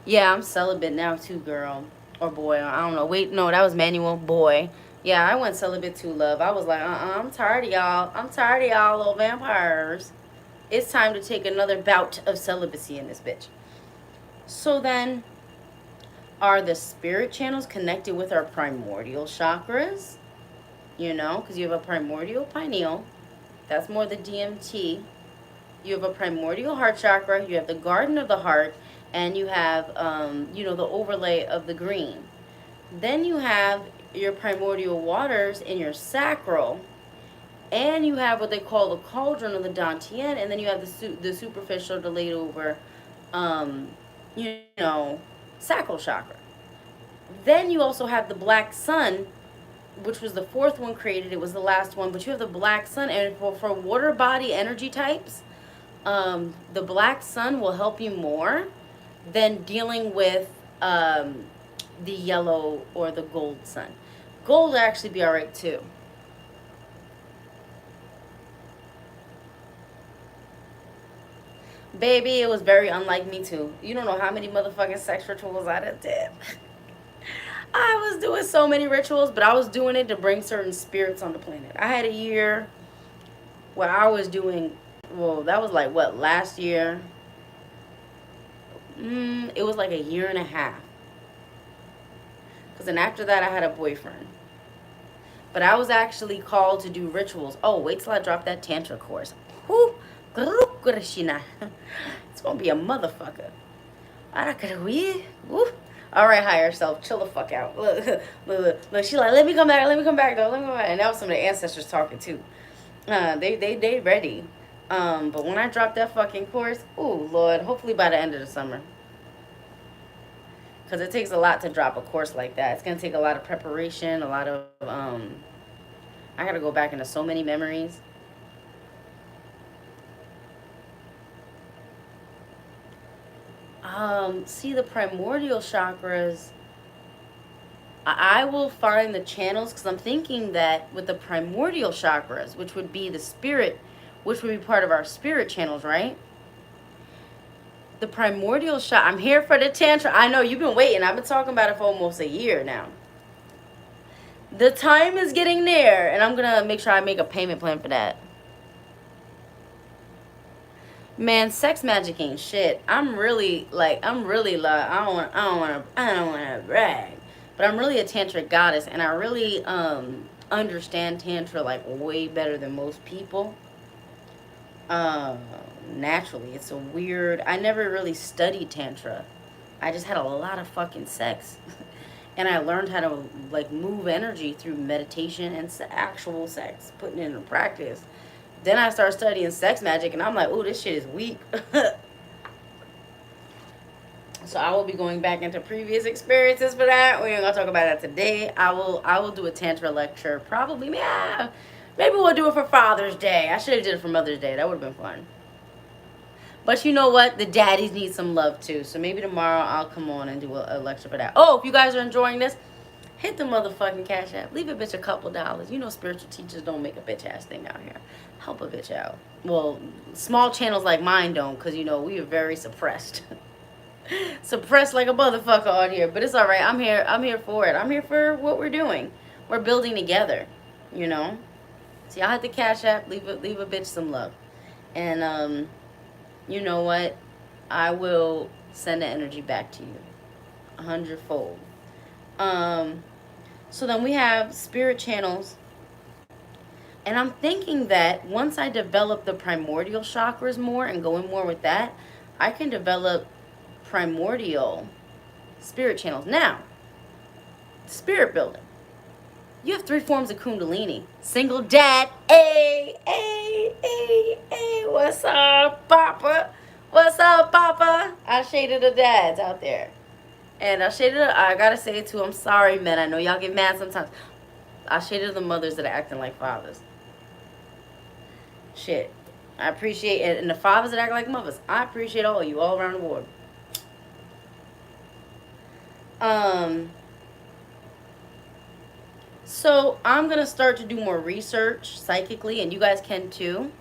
Yeah, I'm celibate now too, girl. Or boy, I don't know. Wait, no, that was Manuel. Boy. Yeah, I went celibate too, love. I was like, I'm tired of y'all. I'm tired of y'all little vampires. It's time to take another bout of celibacy in this bitch. So then, are the spirit channels connected with our primordial chakras? Because you have a primordial pineal. That's more the DMT. You have a primordial heart chakra. You have the garden of the heart. And you have, the overlay of the green. Then you have your primordial waters in your sacral. And you have what they call the cauldron of the Dantian. And then you have the superficial delayed over, sacral chakra. Then you also have the black sun, which was the fourth one created. It was the last one. But you have the black sun. And for water body energy types, the black sun will help you more than dealing with the yellow or the gold sun. Gold will actually be all right too. Baby, it was very unlike me too. You don't know how many motherfucking sex rituals I did. I was doing so many rituals, but I was doing it to bring certain spirits on the planet. I had a year where I was doing, that was like what, last year? It was like a year and a half. Because then after that, I had a boyfriend. But I was actually called to do rituals. Oh, wait till I drop that Tantra course. Whoo! It's going to be a motherfucker. Woo. All right, higher self, chill the fuck out. Look. She like, let me come back, though. Let me come back. And that was some of the ancestors talking, too. They ready. But when I drop that fucking course, ooh, Lord, hopefully by the end of the summer. Because it takes a lot to drop a course like that. It's going to take a lot of preparation, a lot of, I got to go back into so many memories. See, the primordial chakras, I will find the channels, because I'm thinking that with the primordial chakras, which would be the spirit, which would be part of our spirit channels, right? The primordial shot. I'm here for the tantra. I know you've been waiting. I've been talking about it for almost a year now. The time is getting near, and I'm gonna make sure I make a payment plan for that. Man, sex magic ain't shit. I don't wanna brag, but I'm really a tantric goddess, and I really understand tantra like way better than most people. Naturally, it's a weird. I never really studied tantra. I just had a lot of fucking sex, and I learned how to like move energy through meditation and actual sex, putting it into practice. Then I started studying sex magic, and I'm like, oh, this shit is weak. So I will be going back into previous experiences for that. We ain't gonna talk about that today. I will do a tantra lecture, probably. Yeah, maybe we'll do it for Father's Day. I should have did it for Mother's Day. That would have been fun. But you know what? The daddies need some love too. So maybe tomorrow I'll come on and do a lecture for that. Oh, if you guys are enjoying this, hit the motherfucking Cash App. Leave a bitch a couple dollars. You know spiritual teachers don't make a bitch ass thing out here. Help a bitch out. Well, small channels like mine don't, because you know we are very suppressed. Suppressed like a motherfucker on here. But it's alright. I'm here for it. I'm here for what we're doing. We're building together. You know? So y'all hit the Cash App, leave a bitch some love. And you know what? I will send the energy back to you 100-fold. So then we have spirit channels. And I'm thinking that once I develop the primordial chakras more and go in more with that, I can develop primordial spirit channels. Now, spirit building. You have 3 forms of kundalini. Single dad. Hey, what's up, Papa? What's up, Papa? I shaded the dads out there. And I gotta say it too, I'm sorry, men. I know y'all get mad sometimes. I shaded the mothers that are acting like fathers. Shit. I appreciate it. And the fathers that act like mothers. I appreciate all of you, all around the world. So I'm going to start to do more research psychically, and you guys can too.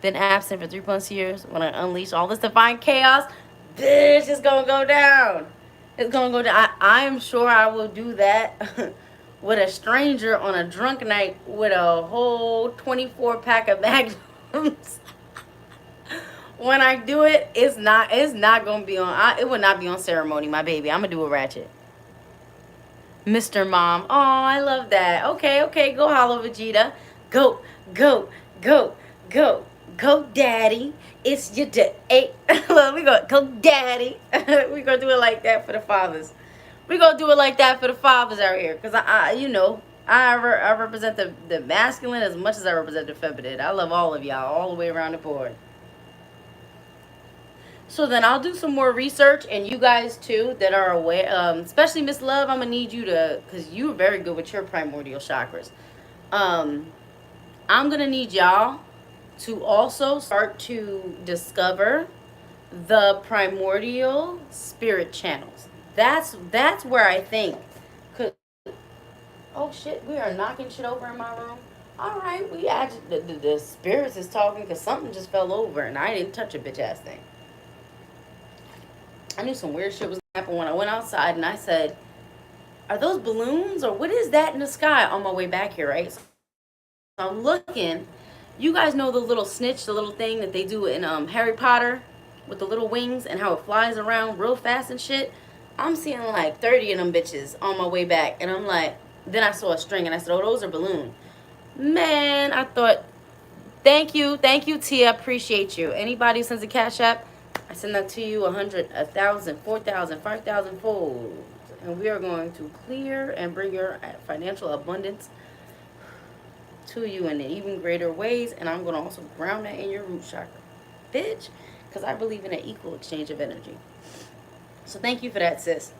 Been absent for 3+ years. When I unleash all this divine chaos, bitch, it's going to go down. It's going to go down. I am sure I will do that with a stranger on a drunk night with a whole 24-pack of Magnums. When I do it, it's not going to be on, it will not be on ceremony, my baby. I'm going to do a ratchet. Mr. Mom. Oh, I love that. Okay. Go hollow Vegeta. Go, daddy. It's your day. Look, we go daddy. We gonna do it like that for the fathers. We gonna do it like that for the fathers out here. Because I represent the masculine as much as I represent the feminine. I love all of y'all all the way around the board. So then I'll do some more research, and you guys too that are aware, especially Miss Love, I'm going to need you to, because you're very good with your primordial chakras. I'm going to need y'all to also start to discover the primordial spirit channels. That's where I think, oh shit, we are knocking shit over in my room. All right, the spirits is talking because something just fell over, and I didn't touch a bitch ass thing. I knew some weird shit was going to happen when I went outside, and I said, are those balloons, or what is that in the sky on my way back here, right? So I'm looking. You guys know the little snitch, the little thing that they do in Harry Potter with the little wings and how it flies around real fast and shit? I'm seeing like 30 of them bitches on my way back, and I'm like, then I saw a string, and I said, oh, those are balloons. Man, I thought, thank you, Tia, appreciate you. Anybody who sends a Cash App, I send that to you 100, 1,000, 4,000, 5,000 fold. And we are going to clear and bring your financial abundance to you in even greater ways. And I'm going to also ground that in your root chakra. Bitch. Because I believe in an equal exchange of energy. So thank you for that, sis.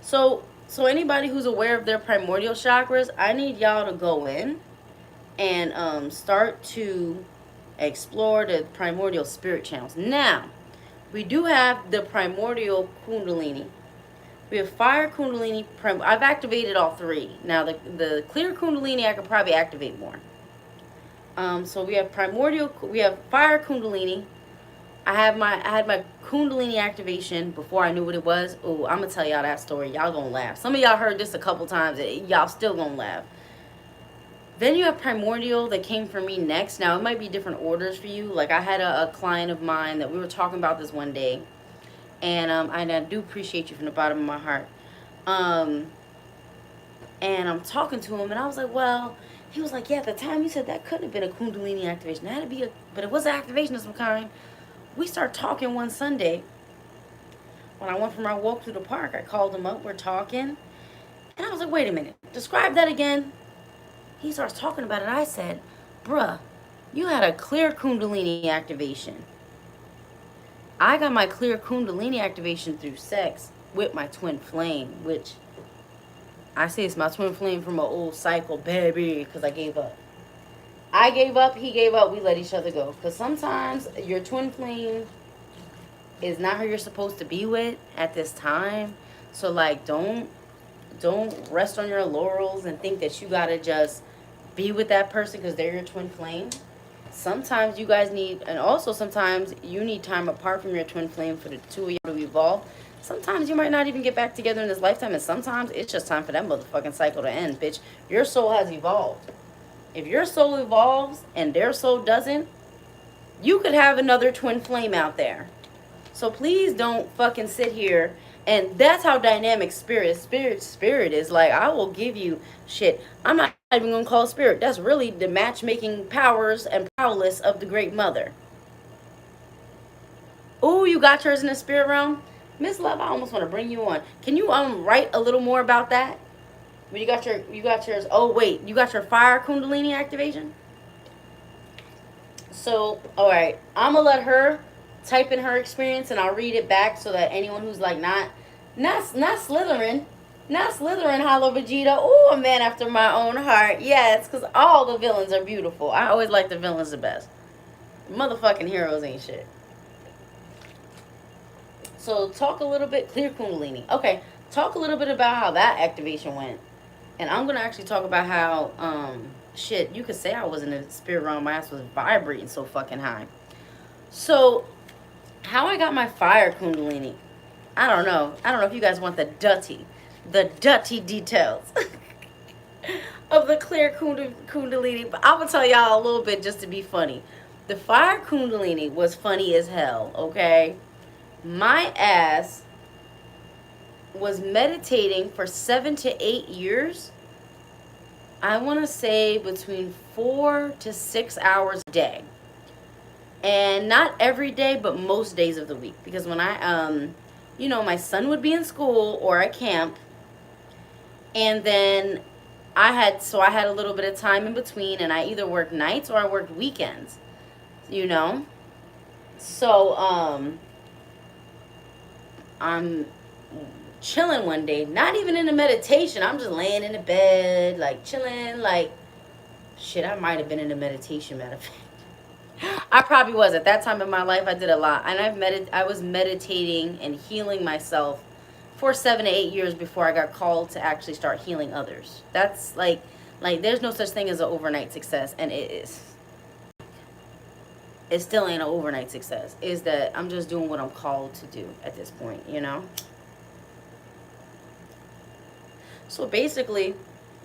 So anybody who's aware of their primordial chakras, I need y'all to go in and start to explore the primordial spirit channels. Now, we do have the primordial kundalini. We have fire kundalini. I've activated all 3. Now, the clear kundalini, I could probably activate more. So we have we have fire kundalini, I had my Kundalini activation before I knew what it was. Oh, I'm gonna tell y'all that story. Y'all gonna laugh. Some of y'all heard this a couple times. Y'all still gonna laugh. Then you have primordial that came for me next. Now it might be different orders for you. Like I had a client of mine that we were talking about this one day, and I do appreciate you from the bottom of my heart. And I'm talking to him, and I was like, well, he was like, yeah, at the time you said that couldn't have been a Kundalini activation. That had to be but it was an activation of some kind. We started talking one Sunday. When I went for my walk through the park, I called him up, we're talking. And I was like, wait a minute, describe that again. He starts talking about it. I said, bruh, you had a clear Kundalini activation. I got my clear Kundalini activation through sex with my twin flame, which I say it's my twin flame from an old cycle, baby, because I gave up. I gave up, he gave up, we let each other go. Because sometimes your twin flame is not who you're supposed to be with at this time. So, like, don't rest on your laurels and think that you got to just be with that person because they're your twin flame. Sometimes you guys need, and also sometimes you need time apart from your twin flame for the two of you to evolve. Sometimes you might not even get back together in this lifetime, and sometimes it's just time for that motherfucking cycle to end, bitch. Your soul has evolved. If your soul evolves and their soul doesn't, you could have another twin flame out there. So please don't fucking sit here. And that's how dynamic spirit is. Like, I will give you shit. I'm not even going to call spirit. That's really the matchmaking powers and prowess of the Great Mother. Oh, you got yours in the spirit realm? Miss Love, I almost want to bring you on. Can you write a little more about that? When you got yours. Oh wait, you got your fire Kundalini activation? So, all right, I'm gonna let her type in her experience, and I'll read it back so that anyone who's like not Slytherin, Hollow Vegeta, oh, a man after my own heart. Yes, because all the villains are beautiful. I always like the villains the best. Motherfucking heroes ain't shit. So talk a little bit, clear Kundalini. Okay, talk a little bit about how that activation went. And I'm going to actually talk about how, shit, you could say I was in the spirit realm. My ass was vibrating so fucking high. So, how I got my fire Kundalini, I don't know. I don't know if you guys want the dirty details of the clear Kundalini. But I'm going to tell y'all a little bit just to be funny. The fire Kundalini was funny as hell, okay? My ass was meditating for 7 to 8 years. I want to say between 4 to 6 hours a day. And not every day, but most days of the week. Because when I, my son would be in school or at camp. And then I had a little bit of time in between. And I either worked nights or I worked weekends. So, I'm chilling one day, not even in a meditation. I'm just laying in the bed, like chilling, like shit. I might have been in a meditation, matter of fact. I probably was. At that time in my life, I did a lot, and I was meditating and healing myself for 7 to 8 years before I got called to actually start healing others. That's like there's no such thing as an overnight success, and it is. It still ain't an overnight success. Is that I'm just doing what I'm called to do at this point, So basically,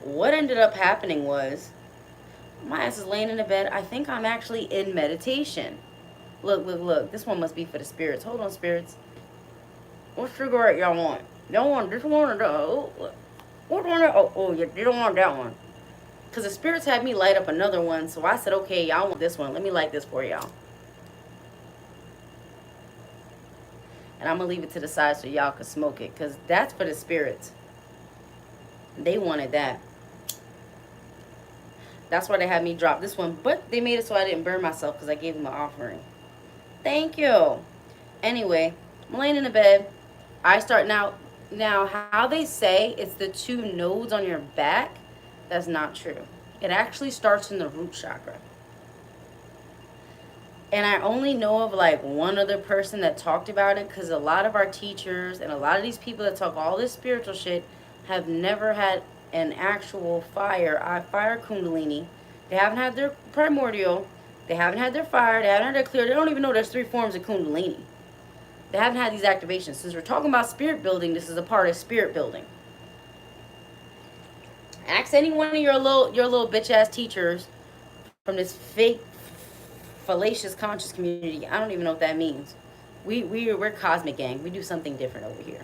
what ended up happening was, my ass is laying in the bed. I think I'm actually in meditation. Look. This one must be for the spirits. Hold on, spirits. What cigarette y'all want? Y'all want this one or the... What one? Oh, you don't want that one. Because the spirits had me light up another one. So I said, okay, y'all want this one. Let me light this for y'all. And I'm going to leave it to the side so y'all can smoke it. Because that's for the spirits. They wanted that. That's why they had me drop this one. But they made it so I didn't burn myself because I gave them an offering. Thank you. Anyway, I'm laying in the bed. I start now, how they say it's the 2 nodes on your back, that's not true. It actually starts in the root chakra. And I only know of like one other person that talked about it, because a lot of our teachers and a lot of these people that talk all this spiritual shit have never had an actual fire Kundalini. They haven't had their primordial. They haven't had their fire. They haven't had their clear. They don't even know there's 3 forms of Kundalini. They haven't had these activations. Since we're talking about spirit building, this is a part of spirit building. Ask any one of your little bitch ass teachers from this fake fallacious conscious community. I don't even know what that means. We're cosmic gang. We do something different over here.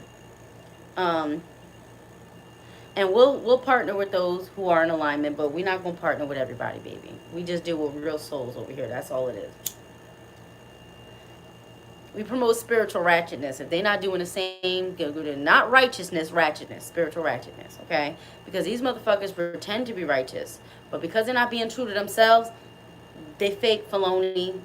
And we'll partner with those who are in alignment, but we're not gonna partner with everybody, baby. We just deal with real souls over here. That's all it is. We promote spiritual ratchetness. If they're not doing the same, not righteousness, ratchetness, spiritual ratchetness, okay? Because these motherfuckers pretend to be righteous, but because they're not being true to themselves, they fake felony.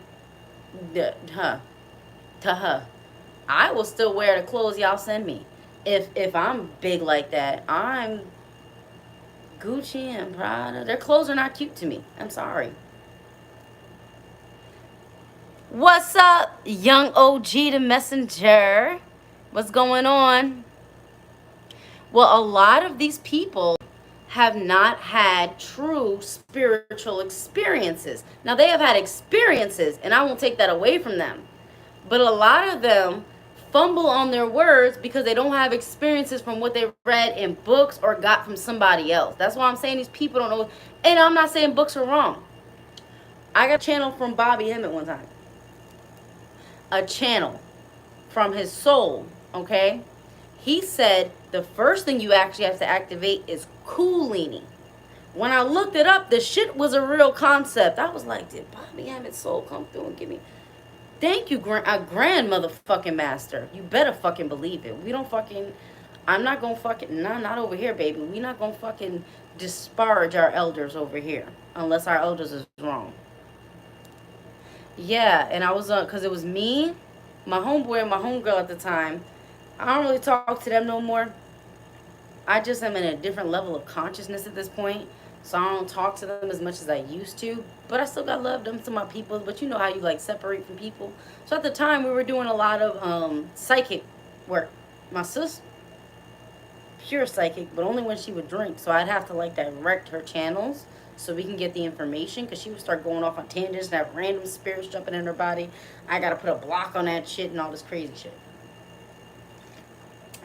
I will still wear the clothes y'all send me. If I'm big like that, I'm Gucci and Prada. Their clothes are not cute to me. I'm sorry. What's up, young OG the messenger? What's going on? Well, a lot of these people have not had true spiritual experiences. Now, they have had experiences, and I won't take that away from them. But a lot of them fumble on their words because they don't have experiences from what they read in books or got from somebody else. That's why I'm saying these people don't know. And I'm not saying books are wrong. I got a channel from Bobby Hemmitt one time. A channel from his soul, okay? He said the first thing you actually have to activate is Kundalini. When I looked it up, the shit was a real concept. I was like, did Bobby Hemmitt's soul come through and give me... Thank you, grand motherfucking master. You better fucking believe it. We don't fucking... I'm not gonna fucking... No, not over here, baby. We not gonna fucking disparage our elders over here. Unless our elders is wrong. Yeah, and I was... because it was me, my homeboy, and my homegirl at the time. I don't really talk to them no more. I just am in a different level of consciousness at this point. So I don't talk to them as much as I used to. But I still got love. Them to my people. But you know how you like separate from people. So at the time we were doing a lot of psychic work. My sis, pure psychic, but only when she would drink. So I'd have to like direct her channels so we can get the information. Because she would start going off on tangents and have random spirits jumping in her body. I got to put a block on that shit and all this crazy shit.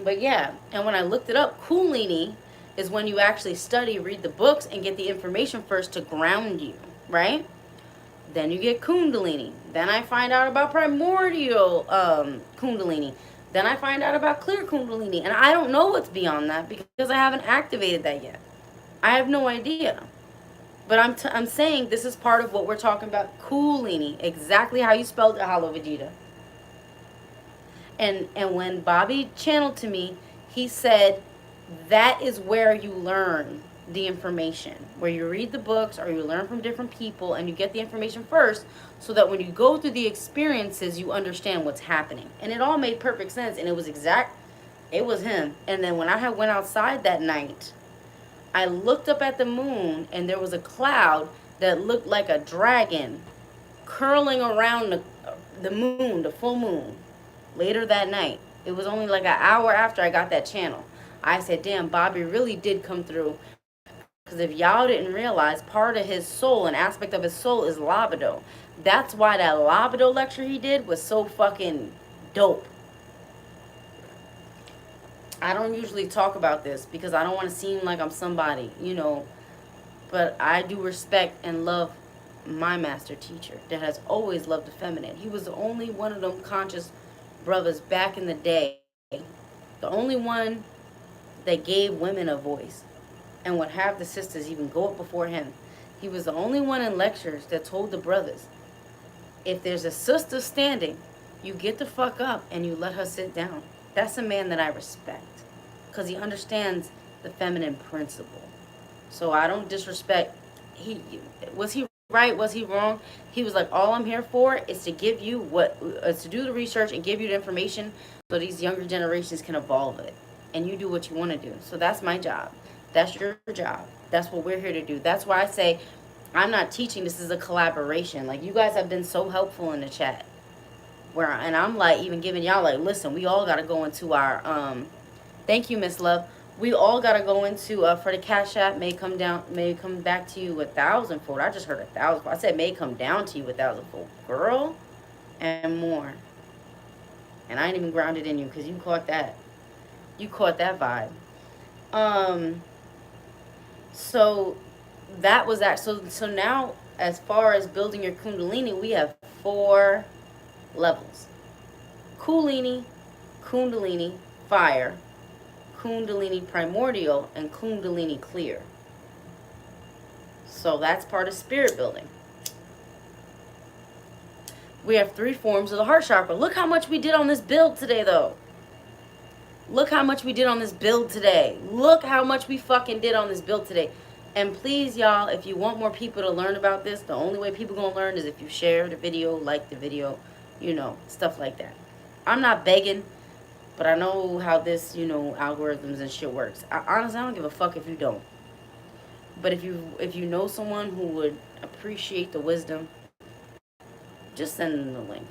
But yeah, and when I looked it up, Kundalini is when you actually study, read the books, and get the information first to ground you, right? Then you get Kundalini. Then I find out about primordial Kundalini. Then I find out about clear Kundalini. And I don't know what's beyond that because I haven't activated that yet. I have no idea. But I'm saying this is part of what we're talking about, Kundalini. Exactly how you spelled it, Hollow Vegeta. And when Bobby channeled to me, he said, that is where you learn the information, where you read the books or you learn from different people and you get the information first so that when you go through the experiences, you understand what's happening. And it all made perfect sense. And it was him. And then when I went outside that night, I looked up at the moon and there was a cloud that looked like a dragon curling around the moon, the full moon. Later that night, it was only like an hour after I got that channel. I said, damn, Bobby really did come through. Because if y'all didn't realize, part of his soul, an aspect of his soul is libido. That's why that libido lecture he did was so fucking dope. I don't usually talk about this because I don't want to seem like I'm somebody, you know. But I do respect and love my master teacher that has always loved the feminine. He was the only one of them conscious brothers back in the day, the only one that gave women a voice and would have the sisters even go up before him. He was the only one in lectures that told the brothers, if there's a sister standing, you get the fuck up and you let her sit down. That's a man that I respect because he understands the feminine principle. So I don't disrespect. Was he right? Was he wrong? He was like, all I'm here for is to give you to do the research and give you the information so these younger generations can evolve it. And you do what you want to do. So that's my job. That's your job. That's what we're here to do. That's why I say I'm not teaching. This is a collaboration. Like, you guys have been so helpful in the chat. And I'm like even giving y'all like, listen, we all got to go into our, thank you, Miss Love. We all gotta go into for the Cash App may come back to you 1,000-fold. I just heard 1,000. I said may come down to you 1,000-fold, girl, and more. And I ain't even grounded in you because you caught that. You caught that vibe. So that was that. So now, as far as building your Kundalini, we have 4 levels: Kundalini, Fire, Kundalini Primordial, and Kundalini Clear. So that's part of spirit building. We have 3 forms of the heart chakra. Look how much we did on this build today, though. Look how much we did on this build today. Look how much we fucking did on this build today. And please, y'all, if you want more people to learn about this, the only way people gonna learn is if you share the video, like the video, you know, stuff like that. I'm not begging, but I know how this, you know, algorithms and shit works. Honestly, I don't give a fuck if you don't. But if you know someone who would appreciate the wisdom, just send them the link.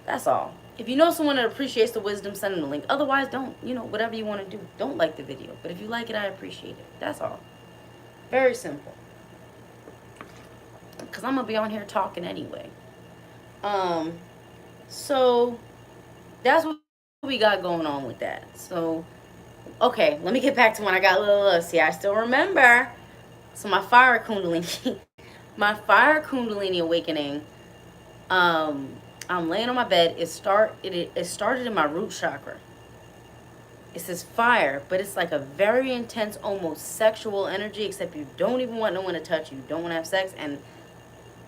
That's all. If you know someone that appreciates the wisdom, send them the link. Otherwise, don't. You know, whatever you want to do. Don't like the video. But if you like it, I appreciate it. That's all. Very simple. Because I'm going to be on here talking anyway. So, that's what we got going on with that. So, okay, let me get back to when I got a little, see, I still remember. So, my fire Kundalini, my fire Kundalini awakening, I'm laying on my bed. It started in my root chakra. It says fire, but it's like a very intense, almost sexual energy, except you don't even want no one to touch you. You don't want to have sex, and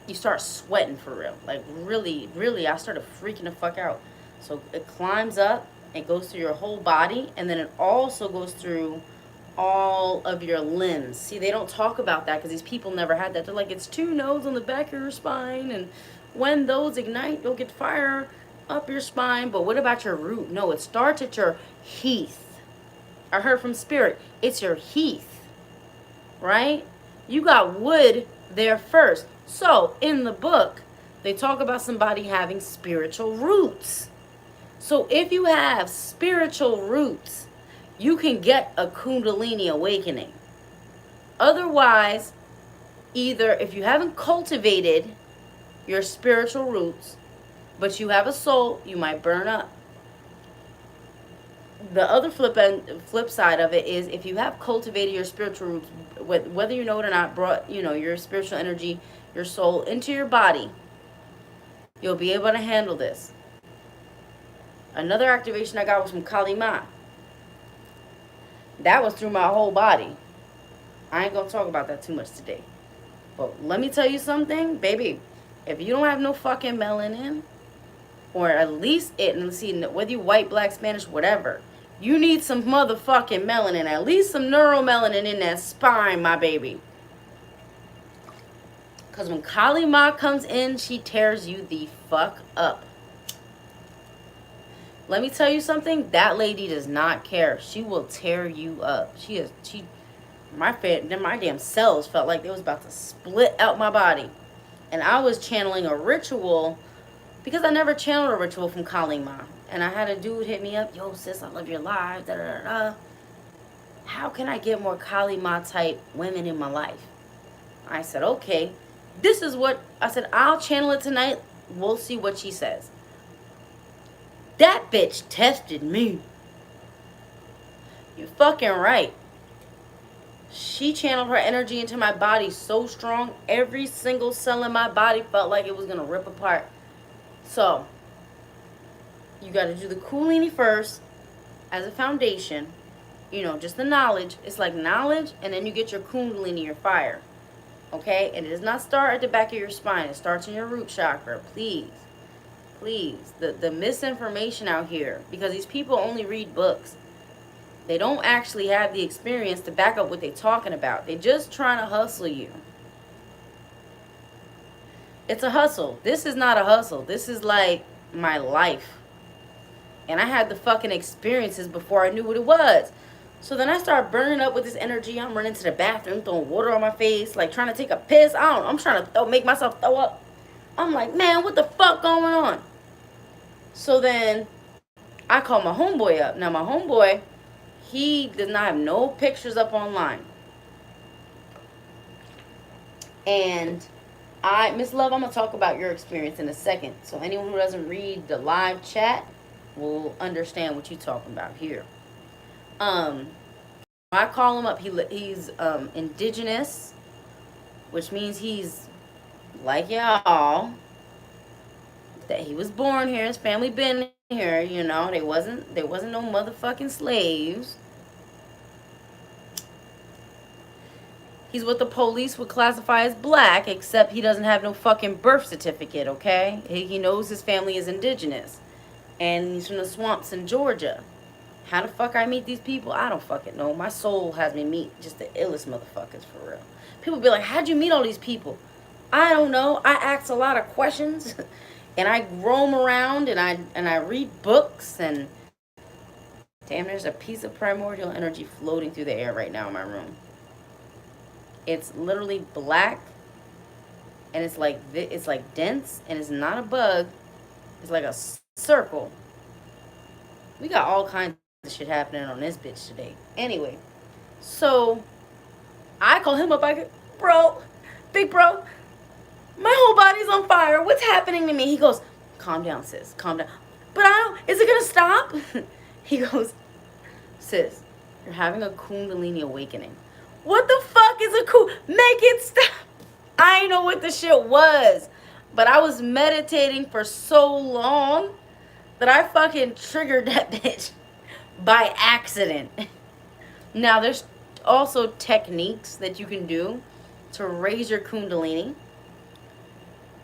you start sweating for real. Like, really, really, I started freaking the fuck out. So it climbs up, it goes through your whole body, and then it also goes through all of your limbs. See, they don't talk about that because these people never had that. They're like, it's 2 nodes on the back of your spine, and when those ignite, you'll get fire up your spine. But what about your root? No, it starts at your heath. I heard from spirit, it's your heath, right? You got wood there first. So in the book, they talk about somebody having spiritual roots. So if you have spiritual roots, you can get a Kundalini awakening. Otherwise, either if you haven't cultivated your spiritual roots, but you have a soul, you might burn up. The other flip side of it is if you have cultivated your spiritual roots, whether you know it or not, brought, you know, your spiritual energy, your soul into your body, you'll be able to handle this. Another activation I got was from Kali Ma. That was through my whole body. I ain't gonna talk about that too much today. But let me tell you something, baby. If you don't have no fucking melanin, or at least whether you white, black, Spanish, whatever, you need some motherfucking melanin, at least some neuromelanin in that spine, my baby. Because when Kali Ma comes in, she tears you the fuck up. Let me tell you something, that lady does not care. She will tear you up. My damn cells felt like they was about to split out my body. And I was channeling a ritual, because I never channeled a ritual from Kali Ma. And I had a dude hit me up, yo sis, I love your live, da da da da. How can I get more Kali Ma type women in my life? I said, okay, this is what, I said, I'll channel it tonight. We'll see what she says. That bitch tested me. You fucking right. She channeled her energy into my body so strong, every single cell in my body felt like it was going to rip apart. So, you got to do the Kundalini first as a foundation. You know, just the knowledge. It's like knowledge, and then you get your Kundalini, your fire. Okay? And it does not start at the back of your spine. It starts in your root chakra. Please. Please. The misinformation out here. Because these people only read books. They don't actually have the experience to back up what they're talking about. They're just trying to hustle you. It's a hustle. This is not a hustle. This is like my life. And I had the fucking experiences before I knew what it was. So then I started burning up with this energy. I'm running to the bathroom, throwing water on my face, like trying to take a piss. I don't know. I'm trying to make myself throw up. I'm like, man, what the fuck going on? So then I call my homeboy up. Now, my homeboy, he does not have no pictures up online. And Miss Love, I'm going to talk about your experience in a second. So anyone who doesn't read the live chat will understand what you're talking about here. I call him up. He's indigenous, which means he's like y'all, that he was born here, his family been here, you know, there wasn't no motherfucking slaves. He's what the police would classify as black, except he doesn't have no fucking birth certificate, okay? He knows his family is indigenous, and he's from the swamps in Georgia. How the fuck I meet these people? I don't fucking know. My soul has me meet just the illest motherfuckers, for real. People be like, how'd you meet all these people? I don't know. I ask a lot of questions, and I roam around, and I read books, and damn, there's a piece of primordial energy floating through the air right now in my room. It's literally black, and it's like dense, and it's not a bug. It's like a circle. We got all kinds of shit happening on this bitch today. Anyway, so I call him up. I go, bro, big bro, my whole body's on fire. What's happening to me? He goes, calm down, sis. Calm down. But is it going to stop? He goes, sis, you're having a Kundalini awakening. What the fuck is a Make it stop. I didn't know what the shit was. But I was meditating for so long that I fucking triggered that bitch by accident. Now, there's also techniques that you can do to raise your Kundalini.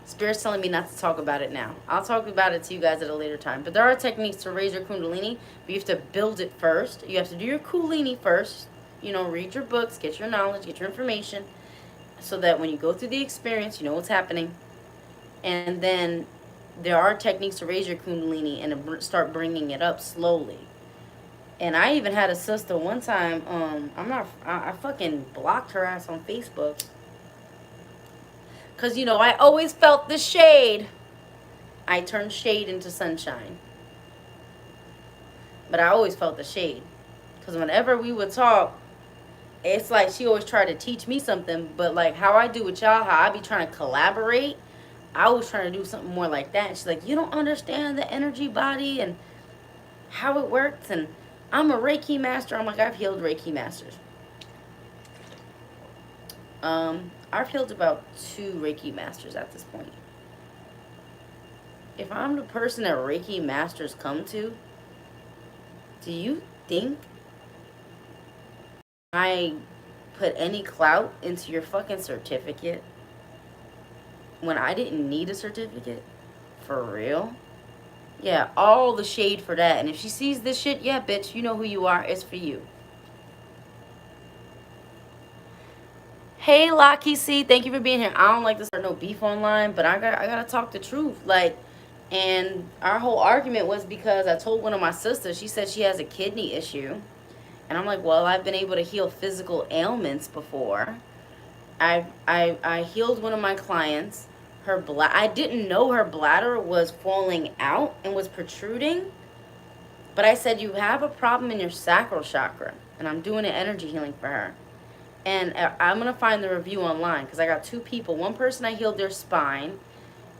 Spirit's telling me not to talk about it now. I'll talk about it to you guys at a later time. But there are techniques to raise your Kundalini, but you have to build it first. You have to do your Kundalini first. You know, read your books, get your knowledge, get your information, so that when you go through the experience, you know what's happening. And then there are techniques to raise your Kundalini and start bringing it up slowly. And I even had a sister one time, I fucking blocked her ass on Facebook. Because, you know, I always felt the shade. I turned shade into sunshine. But I always felt the shade. Because whenever we would talk, it's like she always tried to teach me something. But like how I do with y'all, how I be trying to collaborate, I was trying to do something more like that. And she's like, you don't understand the energy body and how it works. And I'm a Reiki master. I'm like, I've healed Reiki masters. I've healed about 2 Reiki masters at this point. If I'm the person that Reiki masters come to, do you think I put any clout into your fucking certificate when I didn't need a certificate? For real? Yeah, all the shade for that. And if she sees this shit, yeah, bitch, you know who you are. It's for you. Hey, Locky C, thank you for being here. I don't like to start no beef online, but I gotta talk the truth. Like, and our whole argument was because I told one of my sisters, she said she has a kidney issue. And I'm like, well, I've been able to heal physical ailments before. I healed one of my clients. I didn't know her bladder was falling out and was protruding. But I said, you have a problem in your sacral chakra. And I'm doing an energy healing for her. And I'm going to find the review online because I got 2 people. One person I healed their spine.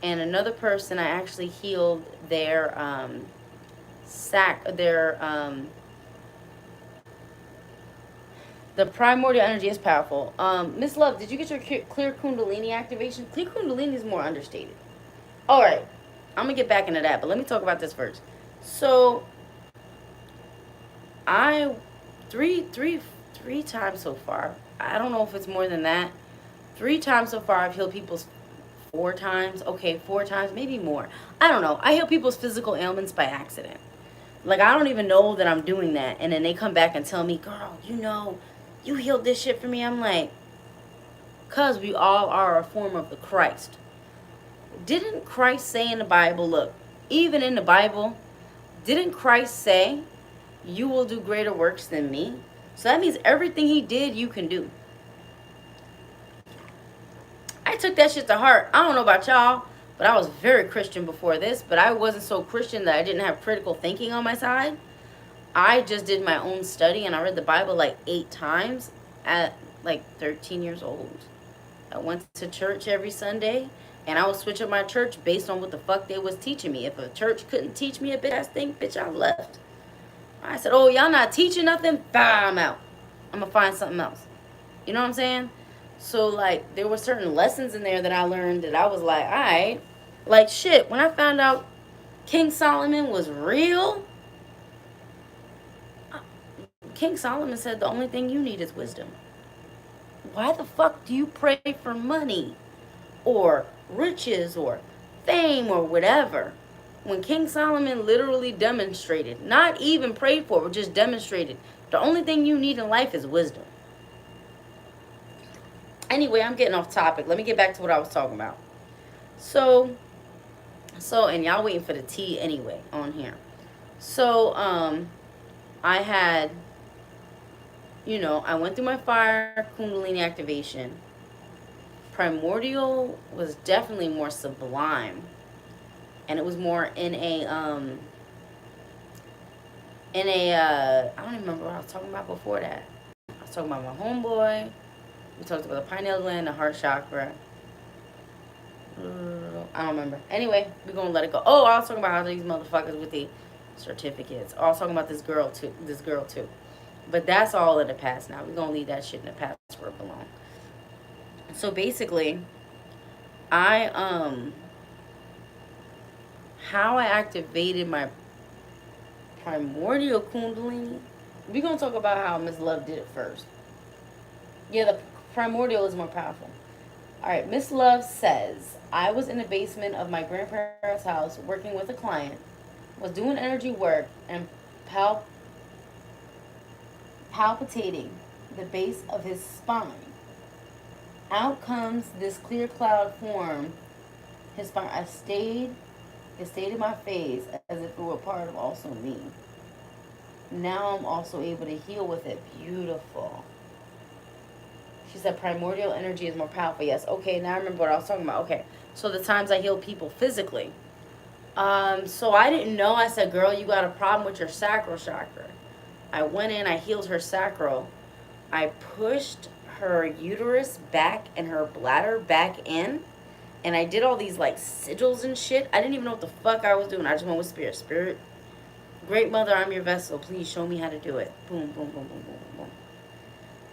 And another person I actually healed their the primordial energy is powerful. Miss Love, did you get your clear Kundalini activation? Clear Kundalini is more understated. All right. I'm going to get back into that, but let me talk about this first. So, three times so far. I don't know if it's more than that. 3 times so far, I've healed people's 4 times. Okay, 4 times, maybe more. I don't know. I heal people's physical ailments by accident. Like, I don't even know that I'm doing that. And then they come back and tell me, girl, you know, you healed this shit for me. I'm like, because we all are a form of the Christ. Didn't Christ say in the Bible, look, even in the Bible, didn't Christ say, you will do greater works than me? So that means everything he did, you can do. I took that shit to heart. I don't know about y'all, But I was very Christian before this, but I wasn't so Christian that I didn't have critical thinking on my side. I just did my own study, and I read the Bible like 8 times at like 13 years old. I went to church every Sunday, and I would switch up my church based on what the fuck they was teaching me. If a church couldn't teach me a bitch ass thing, bitch, I left. I said, oh, y'all not teaching nothing? Bah, I'm out. I'm going to find something else. You know what I'm saying? So, like, there were certain lessons in there that I learned that I was like, all right. Like, shit, when I found out King Solomon was real, King Solomon said the only thing you need is wisdom. Why the fuck do you pray for money or riches or fame or whatever when King Solomon literally demonstrated, not even prayed for, but just demonstrated, the only thing you need in life is wisdom? Anyway, I'm getting off topic. Let me get back to what I was talking about. So, and y'all waiting for the tea anyway on here. So, I had, you know, I went through my fire Kundalini activation. Primordial was definitely more sublime, and it was more in a I don't even remember what I was talking about before that. I was talking about my homeboy. We talked about the pineal gland, the heart chakra. I don't remember. Anyway, we're gonna let it go. Oh, I was talking about how these motherfuckers with the certificates. I was talking about this girl too. But that's all in the past now. We're gonna leave that shit in the past where it belongs. So basically, how I activated my primordial Kundalini. We're gonna talk about how Miss Love did it first. Yeah, the primordial is more powerful. Alright, Miss Love says, I was in the basement of my grandparents' house working with a client, was doing energy work and palpitating the base of his spine. Out comes this clear cloud form. His spine, it stayed in my face as if it were part of also me. Now I'm also able to heal with it. Beautiful. She said primordial energy is more powerful. Yes. Okay, now I remember what I was talking about. Okay. So the times I heal people physically. So I didn't know. I said, girl, you got a problem with your sacral chakra. I went in, I healed her sacral. I pushed her uterus back and her bladder back in. And I did all these like sigils and shit. I didn't even know what the fuck I was doing. I just went with spirit. Spirit, great mother, I'm your vessel. Please show me how to do it. Boom, boom, boom, boom, boom, boom.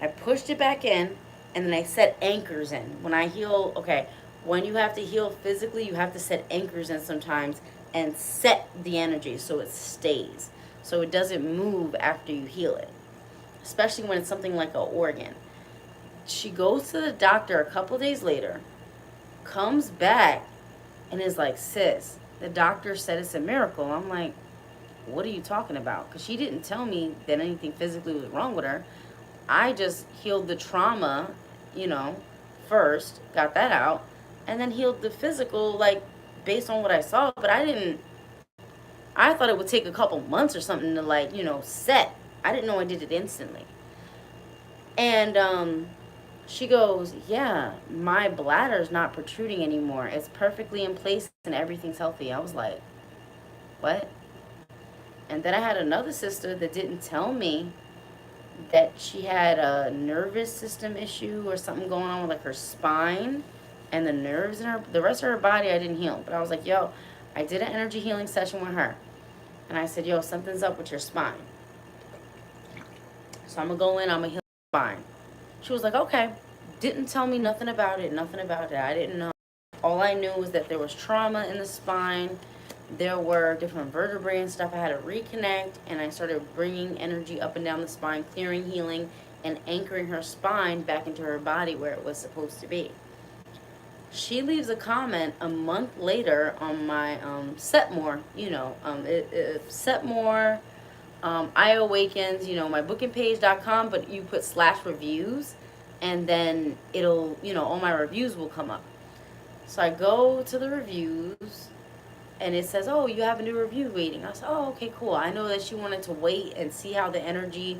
I pushed it back in. And then I set anchors in. When I heal, okay, when you have to heal physically, you have to set anchors in sometimes and set the energy so it stays. So it doesn't move after you heal it. Especially when it's something like an organ. She goes to the doctor a couple days later, comes back, and is like, sis, the doctor said it's a miracle. I'm like, what are you talking about? Because she didn't tell me that anything physically was wrong with her. I just healed the trauma, you know, first, got that out, and then healed the physical, like, based on what I saw. But I thought it would take a couple months or something to, like, you know, set. I didn't know I did it instantly. And she goes, yeah, my bladder's not protruding anymore. It's perfectly in place and everything's healthy. I was like, what? And then I had another sister that didn't tell me that she had a nervous system issue or something going on with like her spine and the nerves in her, the rest of her body I didn't heal. But I was like, yo, I did an energy healing session with her. And I said, yo, something's up with your spine. So I'm going to go in, I'm going to heal your spine. She was like, okay. Didn't tell me nothing about it. I didn't know. All I knew was that there was trauma in the spine. There were different vertebrae and stuff I had to reconnect, and I started bringing energy up and down the spine, clearing, healing, and anchoring her spine back into her body where it was supposed to be. She leaves a comment a month later on my Setmore, you know, Setmore, I Awakens, you know, my bookingpage.com, but you put /reviews, and then it'll, you know, all my reviews will come up. So I go to the reviews, and it says, oh, you have a new review waiting. I said, oh, okay, cool. I know that she wanted to wait and see how the energy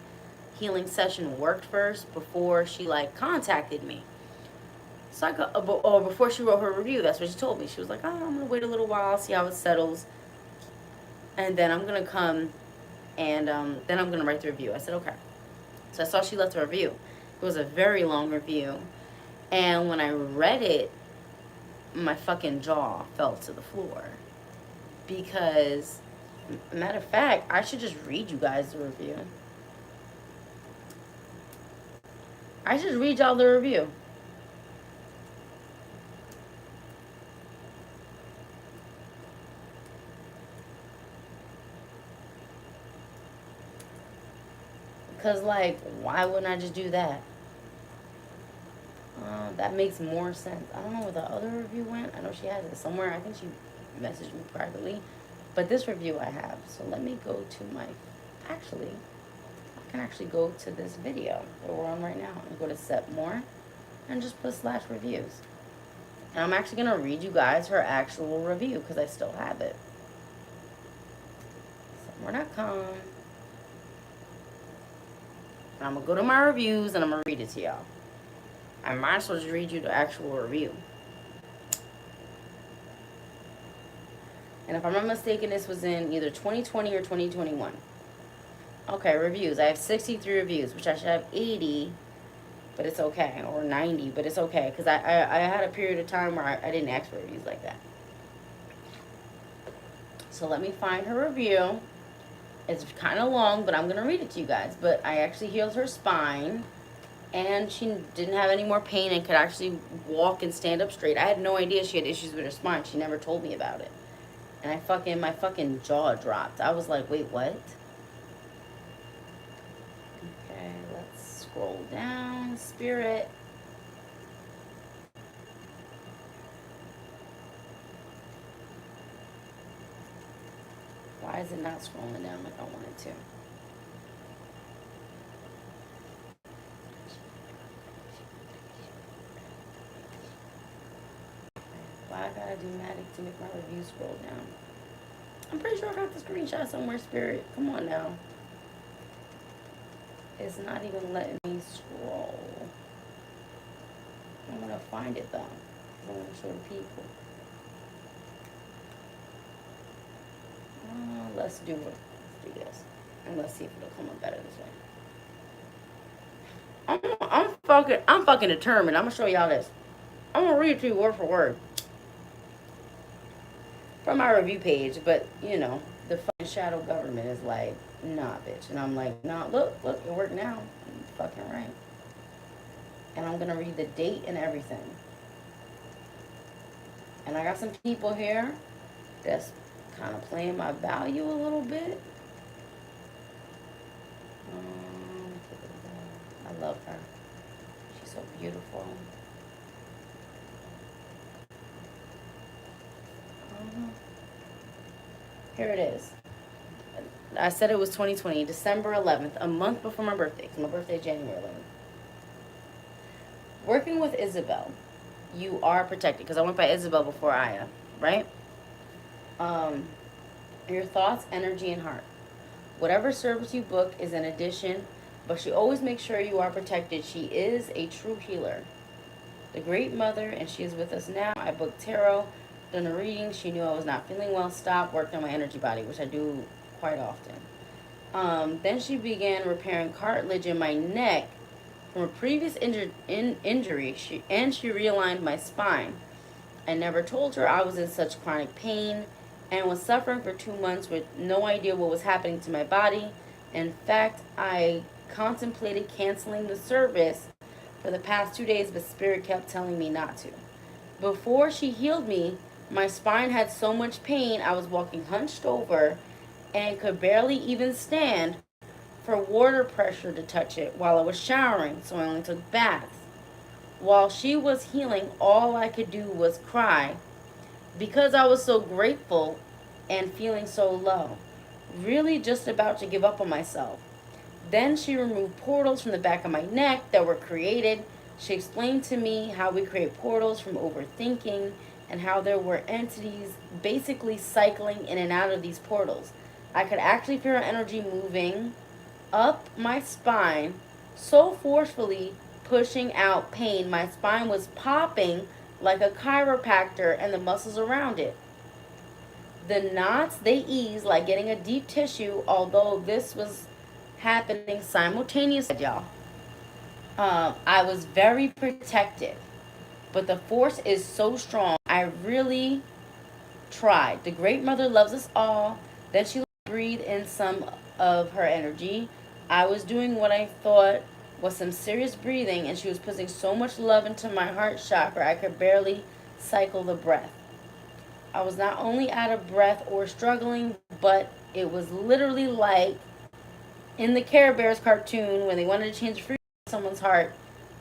healing session worked first before she, like, contacted me. So before she wrote her review, that's what she told me. She was like, oh, I'm going to wait a little while, see how it settles. And then I'm going to come and then I'm going to write the review. I said, okay. So I saw she left a review. It was a very long review. And when I read it, my fucking jaw fell to the floor. Because, matter of fact, I should just read you guys the review. I should read y'all the review. Because, like, why wouldn't I just do that? That makes more sense. I don't know where the other review went. I know she has it somewhere. I think she messaged me privately. But this review I have. So let me go to my... Actually, I can actually go to this video that we're on right now. And go to set more. And just put /reviews. And I'm actually going to read you guys her actual review. Because I still have it. Setmore.com. And I'm going to go to my reviews and I'm going to read it to y'all. I might as well just read you the actual review. And if I'm not mistaken, this was in either 2020 or 2021. Okay, reviews. I have 63 reviews, which I should have 80, but it's okay. Or 90, but it's okay. Because I had a period of time where I didn't ask for reviews like that. So let me find her review. It's kind of long, but I'm going to read it to you guys. But I actually healed her spine. And she didn't have any more pain and could actually walk and stand up straight. I had no idea she had issues with her spine. She never told me about it. And my fucking jaw dropped. I was like, wait, what? Okay, let's scroll down. Spirit. Why is it not scrolling down like I want it to? Why I gotta do Matic to make my review scroll down? I'm pretty sure I got the screenshot somewhere, Spirit. Come on now. It's not even letting me scroll. I'm gonna find it though. I want to show the people. Let's do it. Let's do this. And let's see if it'll come up better this way. I'm fucking determined. I'm gonna show y'all this. I'm gonna read it to you word for word. From my review page, but you know, the fucking shadow government is like, nah, bitch. And I'm like, nah, look, it worked now. I'm fucking right. And I'm gonna read the date and everything. And I got some people here that's kind of playing my value a little bit. I love her. She's so beautiful. Here it is. I said it was 2020, December 11th, a month before my birthday. My birthday is January 11th. Working with Isabel, you are protected. Because I went by Isabel before Aya, right? Your thoughts, energy, and heart. Whatever service you book is an addition, but she always makes sure you are protected. She is a true healer. The Great Mother, and she is with us now. I booked tarot. Done a reading. She knew I was not feeling well. Stopped. Worked on my energy body, which I do quite often. Then she began repairing cartilage in my neck from a previous injury. She realigned my spine. I never told her I was in such chronic pain and was suffering for 2 months with no idea what was happening to my body. In fact, I contemplated canceling the service for the past 2 days, but Spirit kept telling me not to. Before she healed me, my spine had so much pain, I was walking hunched over and could barely even stand for water pressure to touch it while I was showering, so I only took baths. While she was healing, all I could do was cry because I was so grateful and feeling so low, really just about to give up on myself. Then she removed portals from the back of my neck that were created. She explained to me how we create portals from overthinking and how there were entities basically cycling in and out of these portals. I could actually feel her energy moving up my spine so forcefully, pushing out pain. My spine was popping like a chiropractor and the muscles around it. The knots, they ease like getting a deep tissue, although this was happening simultaneously, y'all. I was very protected, but the force is so strong. I really tried. The Great Mother loves us all. Then she breathed in some of her energy. I was doing what I thought was some serious breathing, and she was putting so much love into my heart chakra I could barely cycle the breath. I was not only out of breath or struggling, but it was literally like in the Care Bears cartoon when they wanted to change fruit in someone's heart.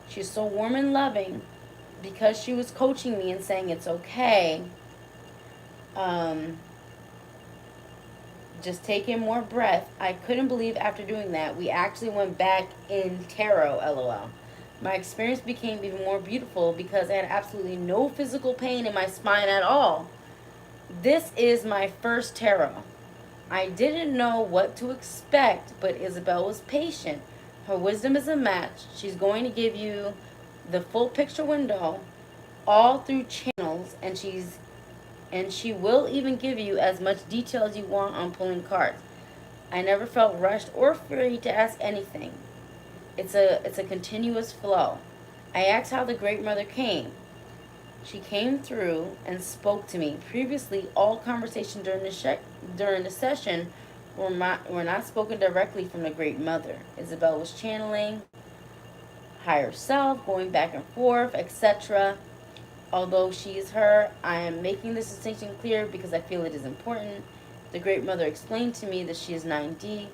She's so warm and loving because she was coaching me and saying it's okay. Just take in more breath. I couldn't believe after doing that, we actually went back in tarot, lol. My experience became even more beautiful because I had absolutely no physical pain in my spine at all. This is my first tarot. I didn't know what to expect, but Isabel was patient. Her wisdom is a match. She's going to give you the full picture window all through channels, and she will even give you as much detail as you want on pulling cards. I never felt rushed or afraid to ask anything. It's a continuous flow. I asked how the Great Mother came. She came through and spoke to me. Previously, all conversation during the session were not spoken directly from the Great Mother. Isabel was channeling higher self, going back and forth, etc. Although she is her, I am making this distinction clear because I feel it is important. The Great Mother explained to me that she is 9D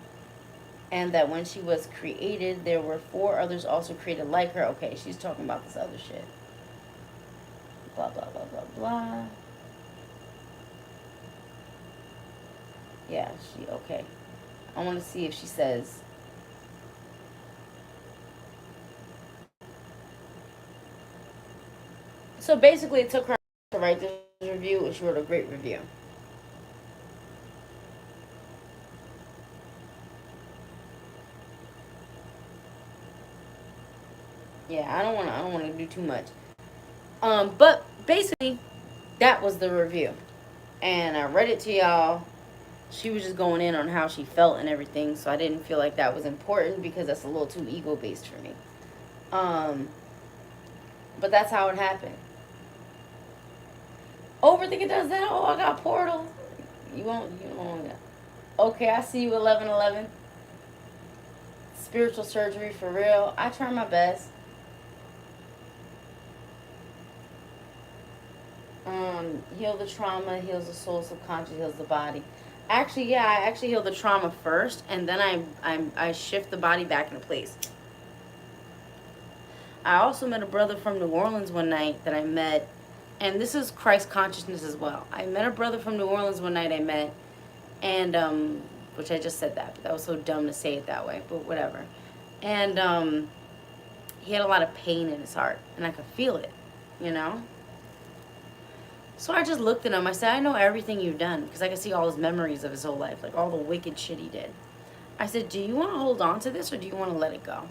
and that when she was created, there were 4 others also created like her. Okay, she's talking about this other shit. Blah, blah, blah, blah, blah. Yeah, okay. I want to see if she says... So basically, it took her to write this review, and she wrote a great review. Yeah, I don't want to do too much. But basically, that was the review, and I read it to y'all. She was just going in on how she felt and everything, so I didn't feel like that was important because that's a little too ego-based for me. But that's how it happened. Overthinking does that. Oh, I got portal. You don't want that. Okay, I see you 11/11. Spiritual surgery for real. I try my best. Heal the trauma, heals the soul, subconscious, heals the body. Actually, yeah, I actually heal the trauma first, and then I shift the body back into place. I also met a brother from New Orleans one night that I met, and this is Christ consciousness as well. I met a brother from New Orleans one night and which I just said that, but that was so dumb to say it that way, but whatever. And he had a lot of pain in his heart, and I could feel it, you know? So I just looked at him. I said, I know everything you've done, because I could see all his memories of his whole life, like all the wicked shit he did. I said, do you want to hold on to this, or do you want to let it go?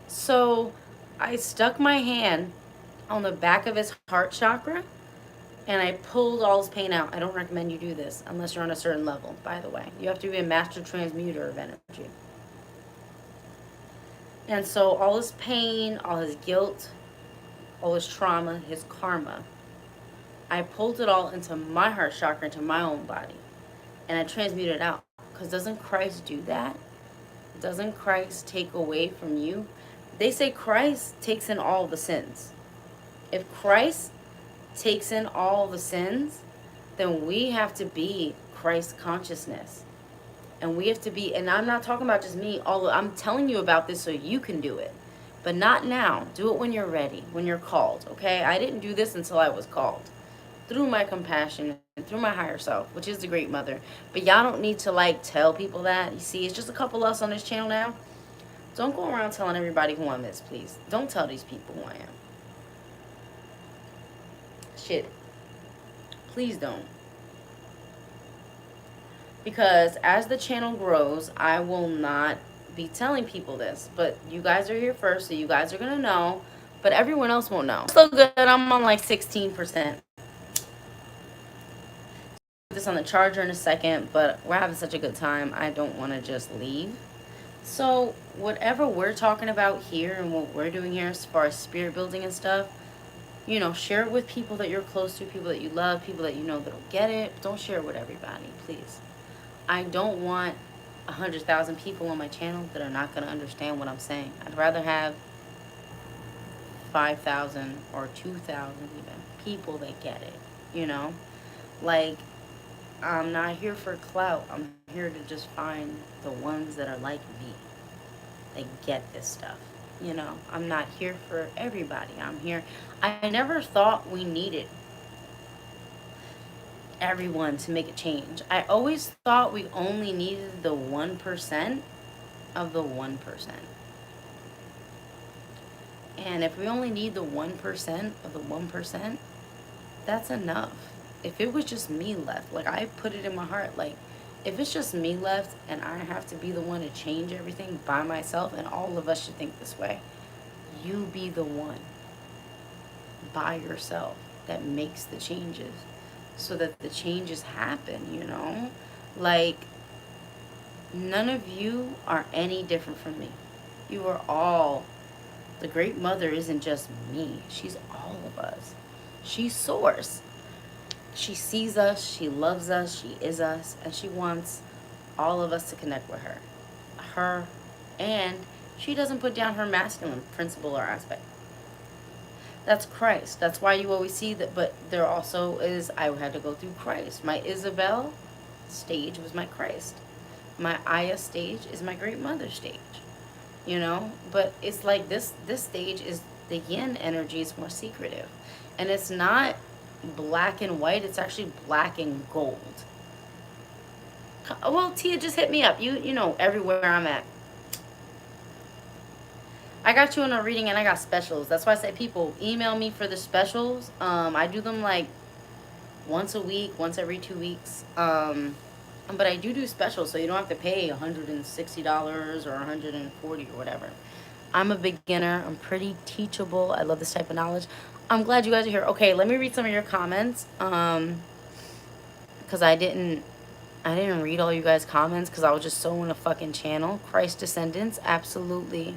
So I stuck my hand on the back of his heart chakra, and I pulled all his pain out. I don't recommend you do this unless you're on a certain level, by the way. You have to be a master transmuter of energy. And so all his pain, all his guilt, all his trauma, his karma, I pulled it all into my heart chakra, into my own body, and I transmuted it out. Because doesn't Christ do that? Doesn't Christ take away from you? They say Christ takes in all the sins. If Christ takes in all the sins, then we have to be Christ consciousness. And we have to be, and I'm not talking about just me, I'm telling you about this so you can do it. But not now. Do it when you're ready, when you're called, okay? I didn't do this until I was called. Through my compassion, and through my higher self, which is the Great Mother. But y'all don't need to, like, tell people that. You see, it's just a couple of us on this channel now. Don't go around telling everybody who I'm this, please. Don't tell these people who I am. Shit. Please don't. Because as the channel grows, I will not be telling people this, but you guys are here first, so you guys are gonna know, but everyone else won't know. So good, I'm on like 16%. This on the charger in a second, but we're having such a good time, I don't want to just leave. So whatever we're talking about here and what we're doing here as far as spirit building and stuff, you know, share it with people that you're close to, people that you love, people that you know that'll get it. Don't share it with everybody, please. I don't want 100,000 people on my channel that are not going to understand what I'm saying. I'd rather have 5,000 or 2,000 even people that get it, you know? Like, I'm not here for clout. I'm here to just find the ones that are like me. They get this stuff, you know? I'm not here for everybody. I'm here. I never thought we needed everyone to make a change. I always thought we only needed the 1% of the 1%. And if we only need the 1% of the 1%, that's enough. If it was just me left, like I put it in my heart, like if it's just me left and I have to be the one to change everything by myself, and all of us should think this way, you be the one by yourself that makes the changes so that the changes happen, you know? Like, none of you are any different from me. You are all, the Great Mother isn't just me. She's all of us. She's Source. She sees us, she loves us, she is us, and she wants all of us to connect with her. And she doesn't put down her masculine principle or aspect. That's Christ. That's why you always see that. But there also is, I had to go through Christ. My Isabel stage was my Christ. My Aya stage is my Great Mother stage. You know? But it's like this stage is, the yin energy is more secretive. And it's not black and white. It's actually black and gold. Well, Tia, just hit me up. You know everywhere I'm at. I got you in a reading and I got specials. That's why I say people email me for the specials. I do them like once a week, once every 2 weeks. But I do specials, so you don't have to pay $160 or $140 or whatever. I'm a beginner. I'm pretty teachable. I love this type of knowledge. I'm glad you guys are here. Okay, let me read some of your comments. Because I didn't read all you guys' comments because I was just so in a fucking channel. Christ Descendants, absolutely.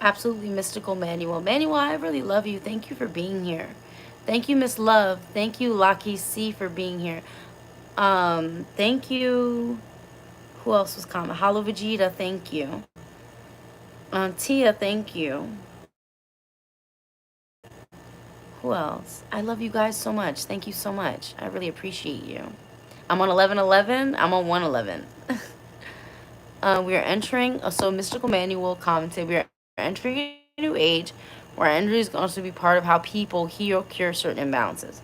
Absolutely mystical Manuel. Manuel, I really love you. Thank you for being here. Thank you, Miss Love. Thank you, Lucky C, for being here. Thank you. Who else was commenting? Hollow Vegeta, thank you. Tia, thank you. Who else? I love you guys so much. Thank you so much. I really appreciate you. I'm on 1111. I'm on 111. We are entering, so Mystical Manual commented, we are entering a new age where energy is going to be part of how people heal or cure certain imbalances.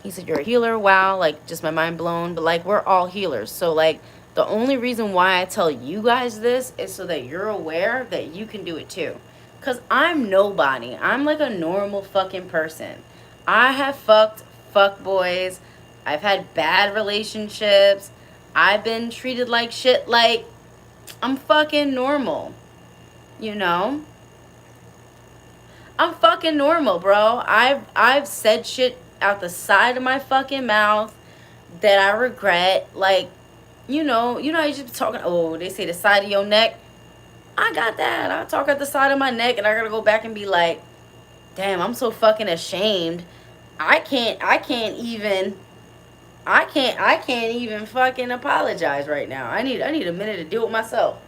He said, you're a healer. Wow, like just my mind blown. But like, we're all healers. So like, the only reason why I tell you guys this is so that you're aware that you can do it too. Because I'm nobody. I'm like a normal fucking person. I have fuck boys. I've had bad relationships. I've been treated like shit. Like, I'm fucking normal. You know? I'm fucking normal, bro. I've said shit out the side of my fucking mouth that I regret. Like, you know, you just be talking, oh, they say the side of your neck. I got that. I talk at the side of my neck and I gotta go back and be like, damn, I'm so fucking ashamed. I can't even fucking apologize right now. I need a minute to deal with myself.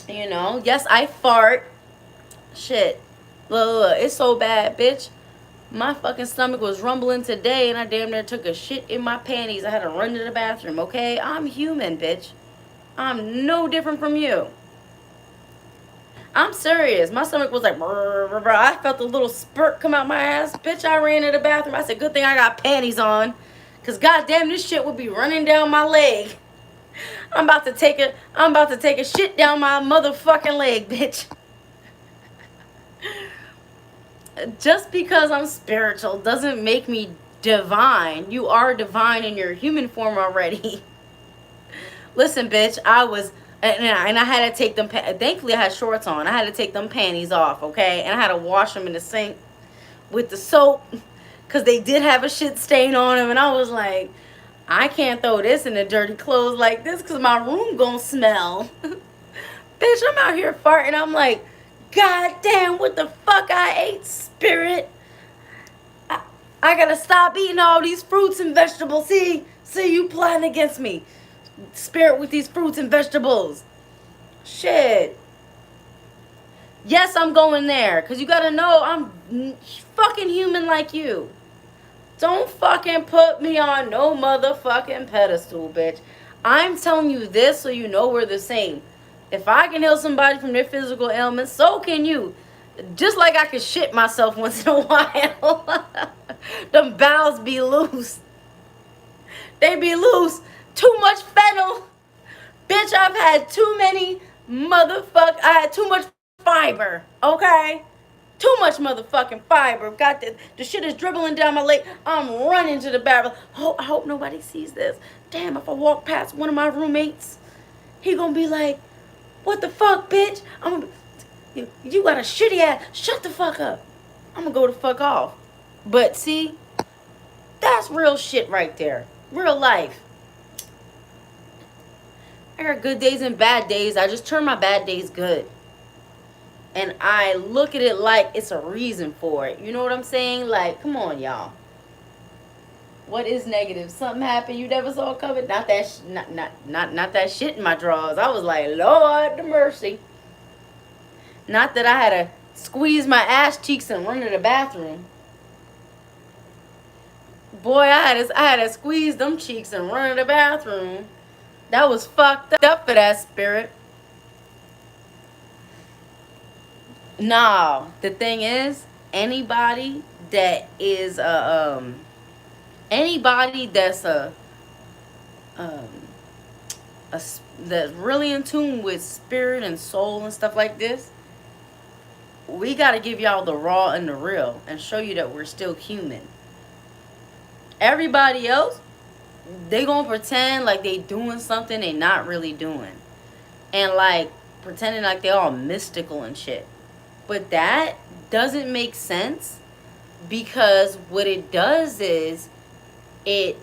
You know, yes, I fart. Shit. Look, it's so bad, bitch. My fucking stomach was rumbling today and I damn near took a shit in my panties. I had to run to the bathroom, okay? I'm human, bitch. I'm no different from you. I'm serious. My stomach was like, brr, brr, brr. I felt a little spurt come out my ass. Bitch, I ran to the bathroom. I said, good thing I got panties on. Because goddamn, this shit would be running down my leg. I'm about to take a shit down my motherfucking leg, bitch. Just because I'm spiritual doesn't make me divine. You are divine in your human form already. Listen, bitch, I was, and I had to take them, thankfully I had shorts on. I had to take them panties off, okay? And I had to wash them in the sink with the soap, because they did have a shit stain on them. And I was like, I can't throw this in the dirty clothes like this, because my room gonna smell. Bitch, I'm out here farting. I'm like, God damn, what the fuck I ate, spirit? I gotta stop eating all these fruits and vegetables. See, you plotting against me, spirit, with these fruits and vegetables. Shit. Yes, I'm going there, because you gotta know I'm fucking human like you. Don't fucking put me on no motherfucking pedestal, bitch. I'm telling you this so you know we're the same. If I can heal somebody from their physical ailments, so can you. Just like I can shit myself once in a while. Them bowels be loose. They be loose. Too much fennel. Bitch, I've had too many I had too much fiber, okay? Too much motherfucking fiber. Got the shit is dribbling down my leg. I'm running to the bathroom. I hope nobody sees this. Damn, if I walk past one of my roommates, he gonna be like, what the fuck, bitch? You got a shitty ass. Shut the fuck up. I'm gonna go the fuck off. But see, that's real shit right there. Real life. I got good days and bad days. I just turn my bad days good. And I look at it like it's a reason for it. You know what I'm saying? Like, come on, y'all. What is negative? Something happened you never saw coming? Not that shit in my drawers. I was like, Lord the mercy. Not that I had to squeeze my ass cheeks and run to the bathroom. Boy, I had to squeeze them cheeks and run to the bathroom. That was fucked up for that spirit. Nah, the thing is, anybody that is anybody that's that's really in tune with spirit and soul and stuff like this, we got to give y'all the raw and the real and show you that we're still human. Everybody else, they gonna pretend like they doing something they not really doing, and like pretending like they all mystical and shit. But that doesn't make sense, because what it does is it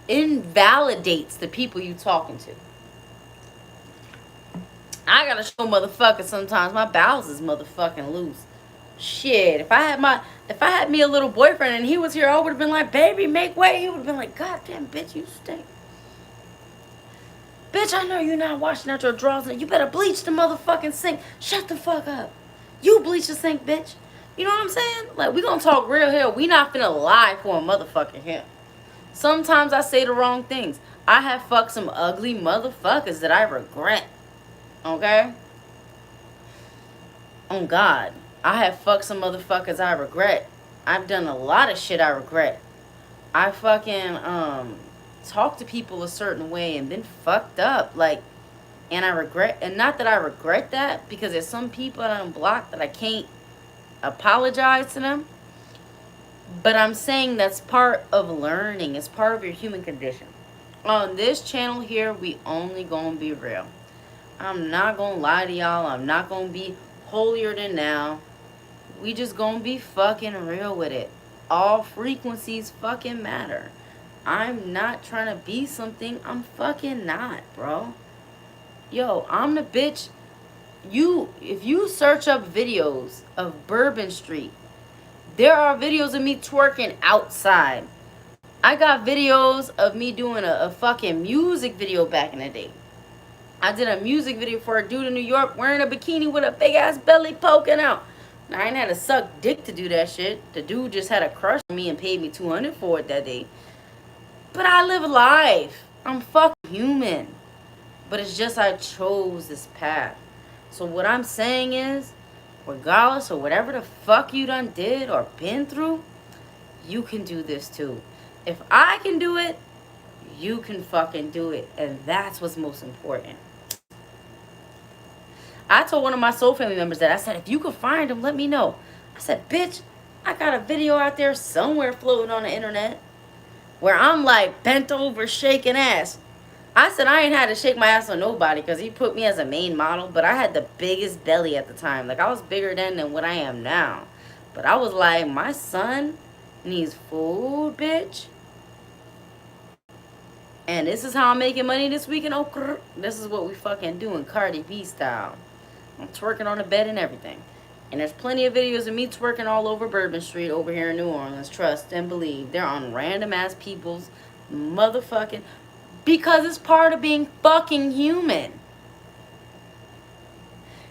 invalidates the people you talking to. I gotta show motherfuckers sometimes my bowels is motherfucking loose. Shit, if I had me a little boyfriend and he was here, I would have been like, baby, make way. He would have been like, God damn, bitch, you stink. Bitch, I know you're not washing out your drawers. You better bleach the motherfucking sink. Shut the fuck up. You bleach the sink, bitch. You know what I'm saying? Like, we gonna talk real here. We not finna lie for a motherfucking him. Sometimes I say the wrong things. I have fucked some ugly motherfuckers that I regret. Okay? Oh, God. I have fucked some motherfuckers I regret. I've done a lot of shit I regret. I fucking, talk to people a certain way and been fucked up. Like, and I regret, and not that I regret that, because there's some people I'm blocked that I can't apologize to them. But I'm saying that's part of learning. It's part of your human condition. On this channel here, we only gonna be real. I'm not gonna lie to y'all. I'm not gonna be holier than thou. We just gonna be fucking real with it. All frequencies fucking matter. I'm not trying to be something I'm fucking not, bro. Yo, I'm the bitch. If you search up videos of Bourbon Street, there are videos of me twerking outside. I got videos of me doing a fucking music video back in the day. I did a music video for a dude in New York wearing a bikini with a big ass belly poking out. Now, I ain't had to suck dick to do that shit. The dude just had a crush on me and paid me $200 for it that day. But I live life. I'm fucking human. But it's just I chose this path. So what I'm saying is, regardless of whatever the fuck you done did or been through, you can do this too. If I can do it, you can fucking do it. And that's what's most important. I told one of my soul family members that. I said, if you could find him, let me know. I said, bitch, I got a video out there somewhere floating on the internet where I'm like bent over shaking ass. I said I ain't had to shake my ass on nobody because he put me as a main model, but I had the biggest belly at the time. Like, I was bigger then than what I am now. But I was like, my son needs food, bitch. And this is how I'm making money this weekend. Oh, this is what we fucking doing, Cardi B style. I'm twerking on the bed and everything. And there's plenty of videos of me twerking all over Bourbon Street over here in New Orleans. Trust and believe. They're on random ass people's motherfucking... Because it's part of being fucking human.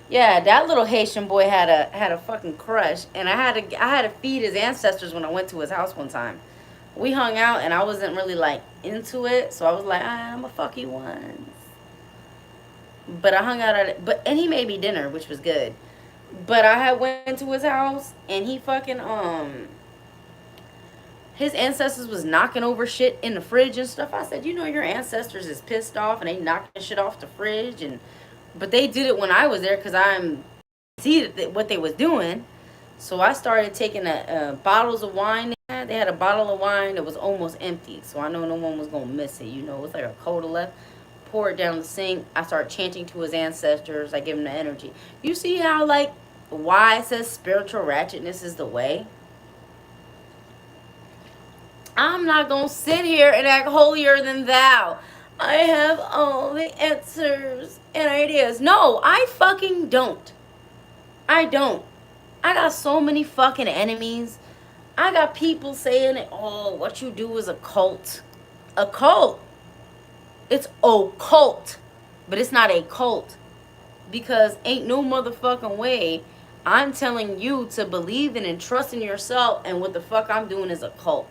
Yeah, that little Haitian boy had a fucking crush, and I had to feed his ancestors when I went to his house one time. We hung out, and I wasn't really like into it, so I was like, I'm a fuck you once. But I hung out at it, and he made me dinner, which was good. But I had went to his house, and he fucking his ancestors was knocking over shit in the fridge and stuff. I said, your ancestors is pissed off and they knocking shit off the fridge. But they did it when I was there because I'm see what they was doing. So I started taking bottles of wine. They had a bottle of wine that was almost empty. So I know no one was going to miss it. It was like a quarter left. Pour it down the sink. I start chanting to his ancestors. I give him the energy. You see how, like, why it says spiritual ratchetness is the way? I'm not going to sit here and act holier than thou. I have all the answers and ideas. No, I fucking don't. I don't. I got so many fucking enemies. I got people saying, what you do is a cult. A cult. It's occult. But it's not a cult. Because ain't no motherfucking way I'm telling you to believe in and trust in yourself, and what the fuck I'm doing is a cult.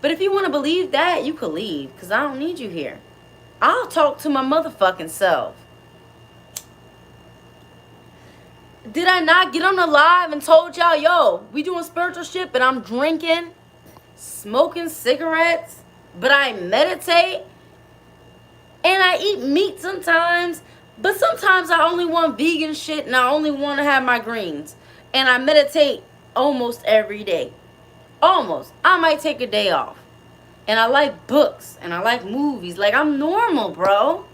But if you want to believe that, you could leave, because I don't need you here. I'll talk to my motherfucking self. Did I not get on the live and told y'all, yo, we doing spiritual shit, but I'm drinking, smoking cigarettes, but I meditate, and I eat meat sometimes, but sometimes I only want vegan shit, and I only want to have my greens, and I meditate almost every day. Almost. I might take a day off. And I like books. And I like movies. Like, I'm normal, bro.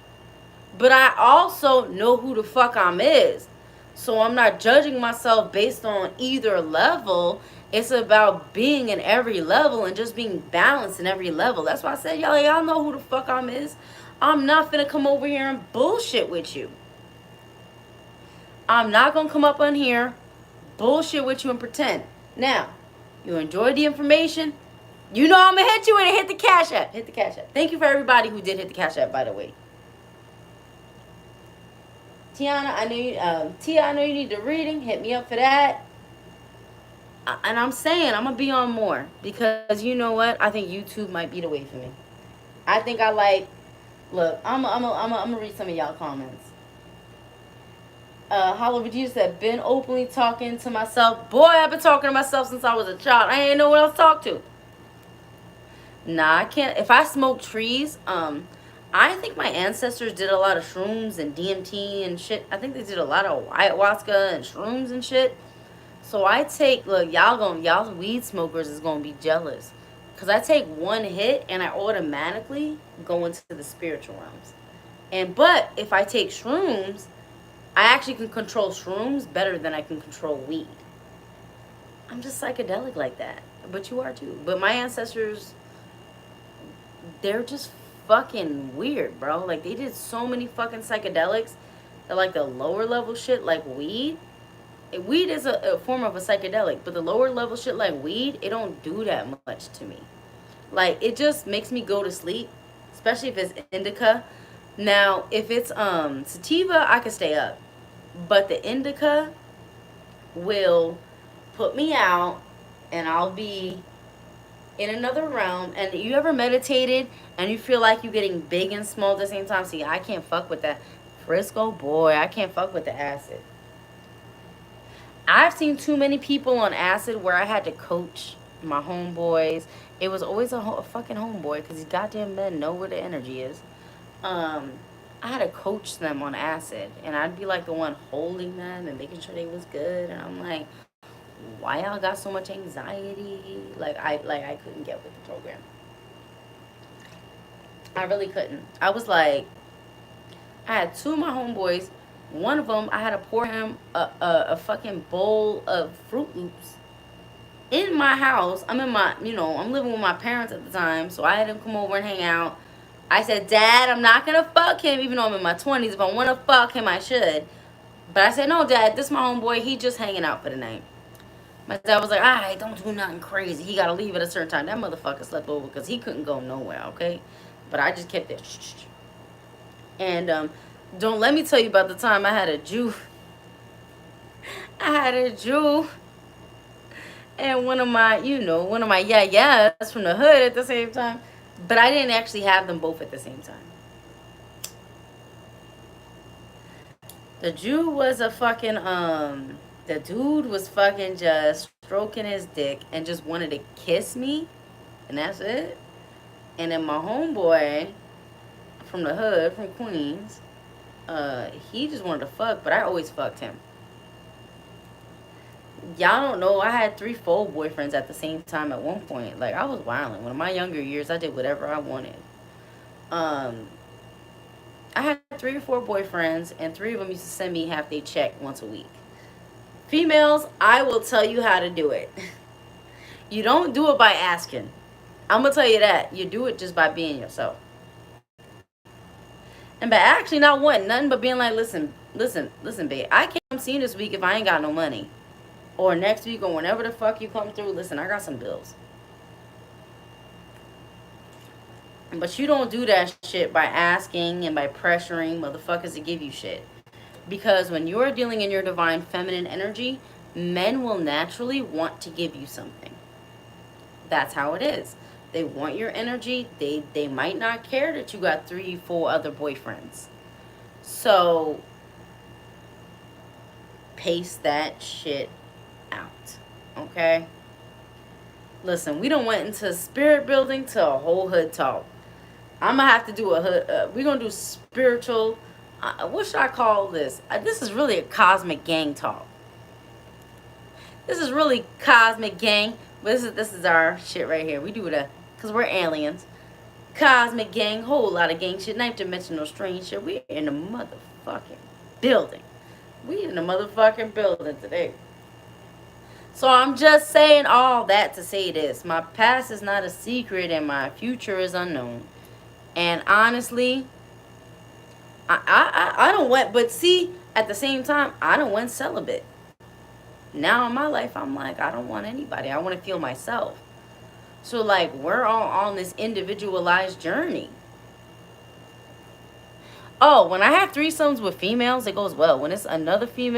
But I also know who the fuck I'm is. So I'm not judging myself based on either level. It's about being in every level and just being balanced in every level. That's why I said, y'all know who the fuck I'm is. I'm not finna come over here and bullshit with you. I'm not gonna come up on here, bullshit with you and pretend. Now, you enjoyed the information? I'm going to hit you and hit the Cash App. Hit the Cash App. Thank you for everybody who did hit the Cash App, by the way. Tiana, Tia, I know you need the reading. Hit me up for that. And I'm saying I'm going to be on more. Because you know what? I think YouTube might be the way for me. I think I like... Look, I'm going to read some of y'all comments. Hollywood Jesus said, been openly talking to myself. Boy, I've been talking to myself since I was a child. I ain't know what else to talk to. Nah, I can't. If I smoke trees, I think my ancestors did a lot of shrooms and DMT and shit. I think they did a lot of ayahuasca and shrooms and shit. So I take, look, y'all weed smokers is gonna be jealous. Because I take one hit and I automatically go into the spiritual realms. But if I take shrooms, I actually can control shrooms better than I can control weed. I'm just psychedelic like that. But you are too. But my ancestors, they're just fucking weird, bro. Like, they did so many fucking psychedelics that, like, the lower level shit, like weed. Weed is a form of a psychedelic. But the lower level shit, like weed, it don't do that much to me. Like, it just makes me go to sleep. Especially if it's indica. Now, if it's sativa, I can stay up. But the indica will put me out, and I'll be in another realm. And you ever meditated and you feel like you're getting big and small at the same time? See, I can't fuck with that. Frisco, boy, I can't fuck with the acid. I've seen too many people on acid where I had to coach my homeboys. It was always a fucking homeboy because these goddamn men know where the energy is. I had to coach them on acid, and I'd be like the one holding them and making sure they was good. And I'm like, why y'all got so much anxiety? Like I couldn't get with the program. I really couldn't. I was like, I had two of my homeboys. One of them, I had to pour him a fucking bowl of Fruit Loops in my house. I'm in my, I'm living with my parents at the time, so I had him come over and hang out. I said, Dad, I'm not gonna fuck him, even though I'm in my 20s. If I want to fuck him, I should. But I said, no, Dad, this is my homeboy. He just hanging out for the night. My dad was like, all right, don't do nothing crazy. He got to leave at a certain time. That motherfucker slept over because he couldn't go nowhere, okay? But I just kept it. And don't let me tell you about the time I had a Jew. I had a Jew and one of my yeah-yeahs from the hood at the same time. But I didn't actually have them both at the same time. The Jew was a fucking, the dude was fucking just stroking his dick and just wanted to kiss me. And that's it. And then my homeboy from the hood, from Queens, he just wanted to fuck, but I always fucked him. Y'all don't know, I had 3 full boyfriends at the same time at one point. Like, I was wilding. One of my younger years, I did whatever I wanted. I had 3 or 4 boyfriends, and 3 of them used to send me half their check once a week. Females, I will tell you how to do it. You don't do it by asking. I'm going to tell you that. You do it just by being yourself. And by actually not wanting nothing but being like, listen, babe, I can't come see you this week if I ain't got no money. Or next week or whenever the fuck you come through, listen, I got some bills. But you don't do that shit by asking and by pressuring motherfuckers to give you shit. Because when you're dealing in your divine feminine energy, men will naturally want to give you something. That's how it is. They want your energy. They might not care that you got 3, 4 other boyfriends. So, pace that shit out. Okay? Listen, we done went into spirit building to a whole hood talk. I'm going to have to do a hood, we're going to do spiritual, what should I call this? This is really a cosmic gang talk. This is really cosmic gang, but this is our shit right here. We do it because we're aliens. Cosmic gang, whole lot of gang shit, 9th dimensional strange shit. We're in the motherfucking building. We in the motherfucking building today. So I'm just saying all that to say this. My past is not a secret and my future is unknown. And honestly, I don't want, but see, at the same time, I don't want celibate. Now in my life, I'm like, I don't want anybody. I want to feel myself. So like, we're all on this individualized journey. Oh, when I have threesomes with females, it goes well. When it's another female,